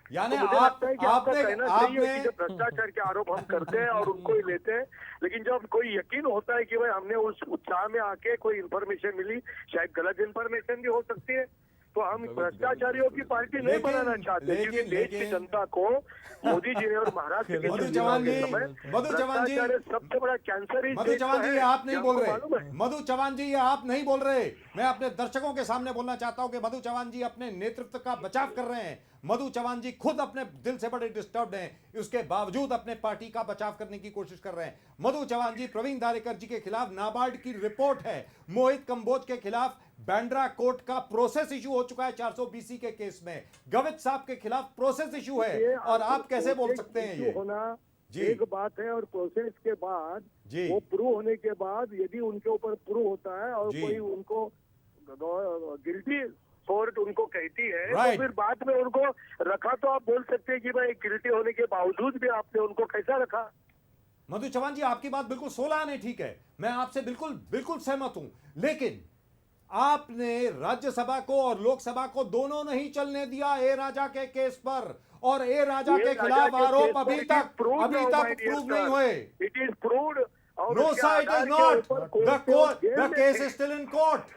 यानी तो आपने जब भ्रष्टाचार के आरोप हम करते हैं और उनको ही लेते हैं, लेकिन जब कोई यकीन होता है कि भाई हमने उस उत्साह में आके कोई इन्फॉर्मेशन मिली, शायद गलत इन्फॉर्मेशन भी हो सकती है, तो हम भ्रष्टाचारियों की पार्टी नहीं बनाना चाहते, क्योंकि देश की जनता को मोदी जी ने और महाराष्ट्र के मधु चव्हाण जी, सबसे बड़ा कैंसर ही मधु चव्हाण जी, आप नहीं बोल रहे। मधु चव्हाण जी, ये आप नहीं बोल रहे। मैं अपने दर्शकों के सामने बोलना चाहता हूं कि मधु चव्हाण जी अपने नेतृत्व का बचाव कर रहे हैं। मधु चव्हाण जी खुद अपने दिल से बड़े डिस्टर्ब्ड हैं, उसके बावजूद अपने पार्टी का बचाव करने की कोशिश कर रहे हैं। मधु चव्हाण जी, प्रवीण दारेकर जी के खिलाफ नाबार्ड की रिपोर्ट है, मोहित कंबोज के खिलाफ बांद्रा कोर्ट का प्रोसेस इशू हो चुका है 420 के केस में, गवित साहब के खिलाफ प्रोसेस इशू है, और आप कैसे बोल सकते हैं ये? होना एक बात है, और प्रोसेस के बाद वो प्रूव होने के बाद यदि उनके ऊपर प्रूव होता है और कोई उनको गिल्टी कोर्ट उनको कहती है तो फिर बाद में उनको रखा, तो आप बोल सकते हैं कि भाई गिल्टी होने के बावजूद भी आपने उनको कैसा रखा। मधु चव्हाण जी, आपकी बात बिल्कुल 16 आने ठीक है, मैं आपसे बिल्कुल सहमत हूं, लेकिन आपने राज्यसभा को और लोकसभा को दोनों नहीं चलने दिया ए राजा के केस पर, और ए राजा के खिलाफ आरोप अभी तक प्रूव नहीं हुए। इट इज प्रूव्ड और No, उसके sir, it आधार is के not. ऊपर The कोर्ट ने court, जेल the में case थे। is still in court.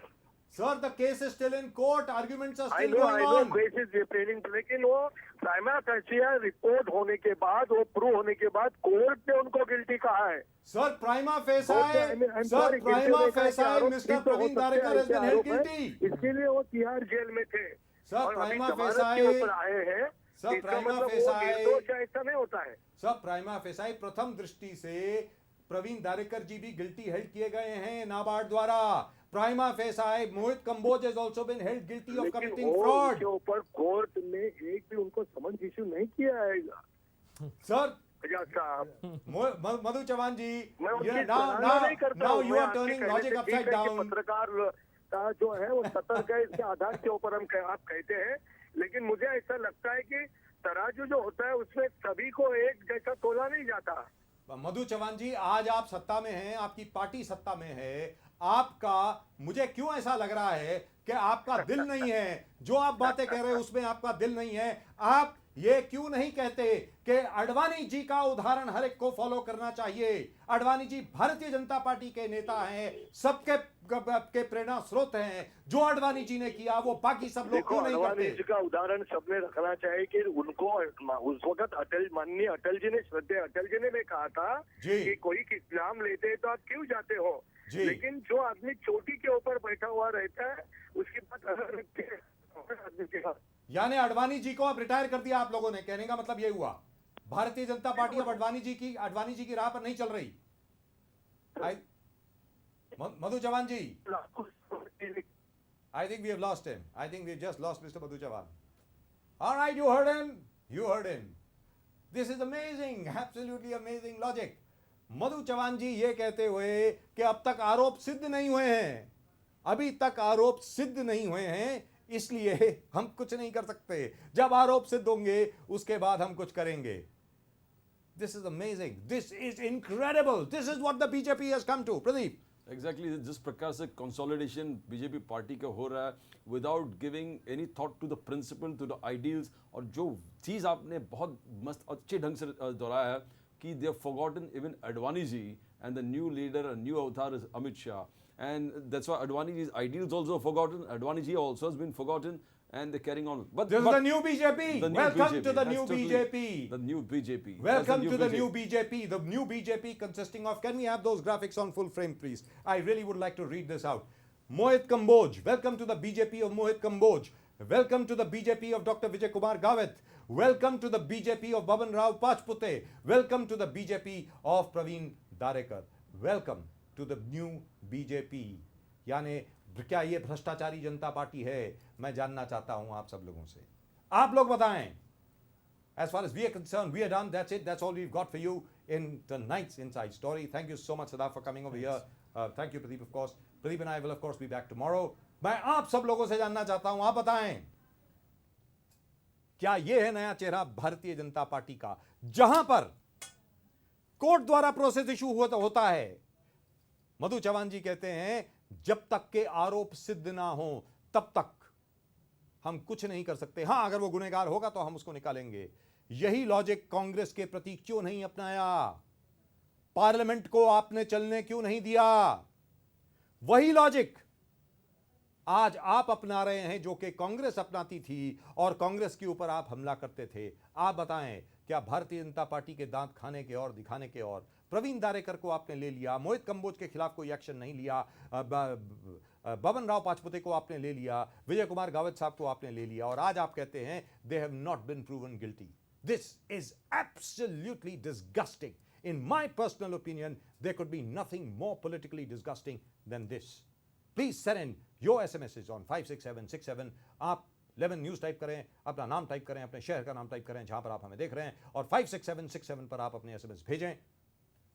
Sir, the case is still in court. Arguments are आई still going नो on. केसेस रिपेयरिंग, लेकिन वो प्राइमा फेसिया रिपोर्ट होने के बाद, वो प्रूव होने के बाद कोर्ट ने उनको गिल्टी कहा है। Sir, prima facie, I'm sir, sorry, prima guilty होने का facie, आरोप Mr. ठीक तो हो Praveen सकते हैं, Darekar has ऐसे been held आरोप हैं। guilty. इसके लिए वो तिहाड़ जेल में थे। Sir, और अभी prima जमानत facie, के ऊपर आए हैं। Sir, इसका prima मतलब वो facie, निर्दोष है, ऐसा नहीं होता है। सब प्राइमा फेसाई प्रथम दृष्टि से प्रवीण दारेकर जी भी गिल्टी हेल्ड किए गए हैं नाबार्ड द्वारा। Prima facie Mohit Kamboj has also been held guilty of लेकिन कमिटिंग वो फ्रॉड। उसके ऊपर कोर्ट ने एक भी उनको समन्स इश्यू नहीं किया है। सर खजान साहब, मधु चौहान जी, मैं उनकी now सराहना नहीं करता now हूं। you मैं are आपके turning कहने logic से ठीक upside है कि down. पत्रकार का जो है वो सतर्क है, इसके आधार के ऊपर आप कहते हैं, लेकिन मुझे ऐसा लगता है कि तराजू जो होता है उसमें सभी को एक जैसा तोला नहीं जाता। मधु चौहान जी, आज आप सत्ता में हैं, आपकी पार्टी सत्ता में है, आपका मुझे क्यों ऐसा लग रहा है कि आपका दिल नहीं है, जो आप बातें कह रहे हैं उसमें आपका दिल नहीं है। आप ये क्यों नहीं कहते कि अडवाणी जी का उदाहरण हर एक को फॉलो करना चाहिए। अडवाणी जी भारतीय जनता पार्टी के नेता हैं, सबके के प्रेरणा स्रोत हैं। जो अडवाणी जी ने किया वो बाकी सब लोग देखो, क्यों नहीं अडवाणी करते। जी का उदाहरण सबने रखना चाहिए कि उनको उस वक्त माननीय अटल जी ने, श्रद्धेय अटल जी ने भी कहा था जी। कि कोई नाम लेते हैं तो आप क्यों जाते हो, जी। लेकिन जो आदमी चोटी के ऊपर बैठा हुआ रहता है उसकी बात अलग रखते हैं आदमी के साथ। यानी अडवाणी जी को अब रिटायर कर दिया आप लोगों ने, कहने का मतलब ये हुआ भारतीय जनता पार्टी अब अडवाणी जी की राह पर नहीं चल रही। मधु चौहान जी, I think we have lost him. I think we've just lost Mr. Madhu Chauhan. All right, you heard him. You heard him. This is amazing, absolutely amazing logic. मधु चौहान जी ये कहते हुए कि अब तक आरोप सिद्ध नहीं हुए हैं, अभी तक आरोप सिद्ध नहीं हुए हैं, इसलिए हम कुछ नहीं कर सकते। जब आरोप सिद्ध होंगे उसके बाद हम कुछ करेंगे। This is amazing. This is incredible. This is what the BJP has come to. Pradeep. Exactly जिस प्रकार से कंसोलिडेशन बीजेपी पार्टी का हो रहा है without giving any thought to the principle, to the ideals, और जो चीज़ आपने बहुत मस्त अच्छे ढंग से दोहराया है कि they have forgotten even Advani ji and the new leader, new avatar is Amit Shah, and that's why Advani ji's ideals also forgotten. Advani ji also has been forgotten, and they're carrying on. But This is the new BJP. the new Welcome BJP. to the That's new totally BJP. The new BJP. Welcome to the new BJP. The new BJP consisting of, can we have those graphics on full frame, please? I really would like to read this out. Mohit Kamboj. Welcome to the BJP of Mohit Kamboj. Welcome to the BJP of Dr. Vijay Kumar Gawat. Welcome to the BJP of Baban Rao Pachpute. Welcome to the BJP of Praveen Darekar. Welcome to the new BJP. यानी क्या ये भ्रष्टाचारी जनता party है? मैं जानना चाहता हूं आप सब लोगों से, आप लोग बताएं। As far as we are concerned, we are done. That's it. That's all we've got for you in tonight's Inside Story. Thank you so much, Sadaf, for coming over here. Thank you, Pradeep, of course. Pradeep and I will, of course, be back tomorrow. मैं आप सब लोगों से जानना चाहता हूं, आप बताएं, क्या ये है नया चेहरा भारतीय जनता पार्टी का, जहां पर कोर्ट द्वारा प्रोसेस इशू होता है? मधु चौहान जी कहते हैं जब तक के आरोप सिद्ध ना हो तब तक हम कुछ नहीं कर सकते। हां, अगर वो गुनहगार होगा तो हम उसको निकालेंगे। यही लॉजिक कांग्रेस के प्रति क्यों नहीं अपनाया? पार्लियामेंट को आपने चलने क्यों नहीं दिया? वही लॉजिक आज आप अपना रहे हैं जो कि कांग्रेस अपनाती थी और कांग्रेस के ऊपर आप हमला करते थे। आप बताएं, क्या भारतीय जनता पार्टी के दांत खाने के और दिखाने के और प्रवीण दारेकर को आपने ले लिया, मोहित कंबोज के खिलाफ कोई एक्शन नहीं लिया, बबन राव पाचपुते को आपने ले लिया, विजय कुमार गावित साहब को आपने ले लिया, और आज आप कहते हैं they have not been proven guilty. This is absolutely disgusting. In my personal opinion, there could be nothing more politically disgusting than this. Please send in your SMSs on 56767. आप 11 न्यूज़ टाइप करें, अपना नाम type करें, अपने शहर का नाम type करें जहां पर आप हमें देख रहे हैं, और 56767 पर आप अपने SMS भेजें।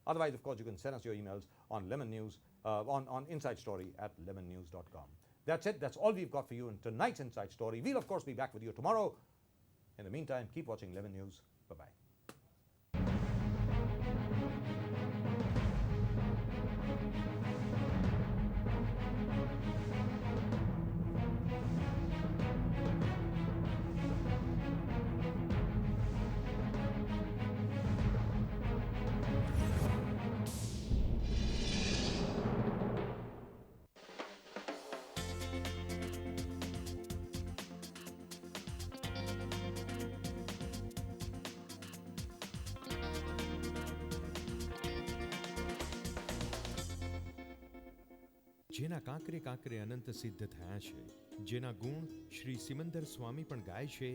Otherwise, of course, you can send us your emails on Lemon News, on Inside Story at lemonnews.com. That's it. That's all we've got for you in tonight's Inside Story. We'll, of course, be back with you tomorrow. In the meantime, keep watching Lemon News. Bye-bye. જેના કાંકરે કાંકરે અનંત સિદ્ધ થયા છે, જેના ગુણ શ્રી સિમંદર સ્વામી પણ ગાય છે,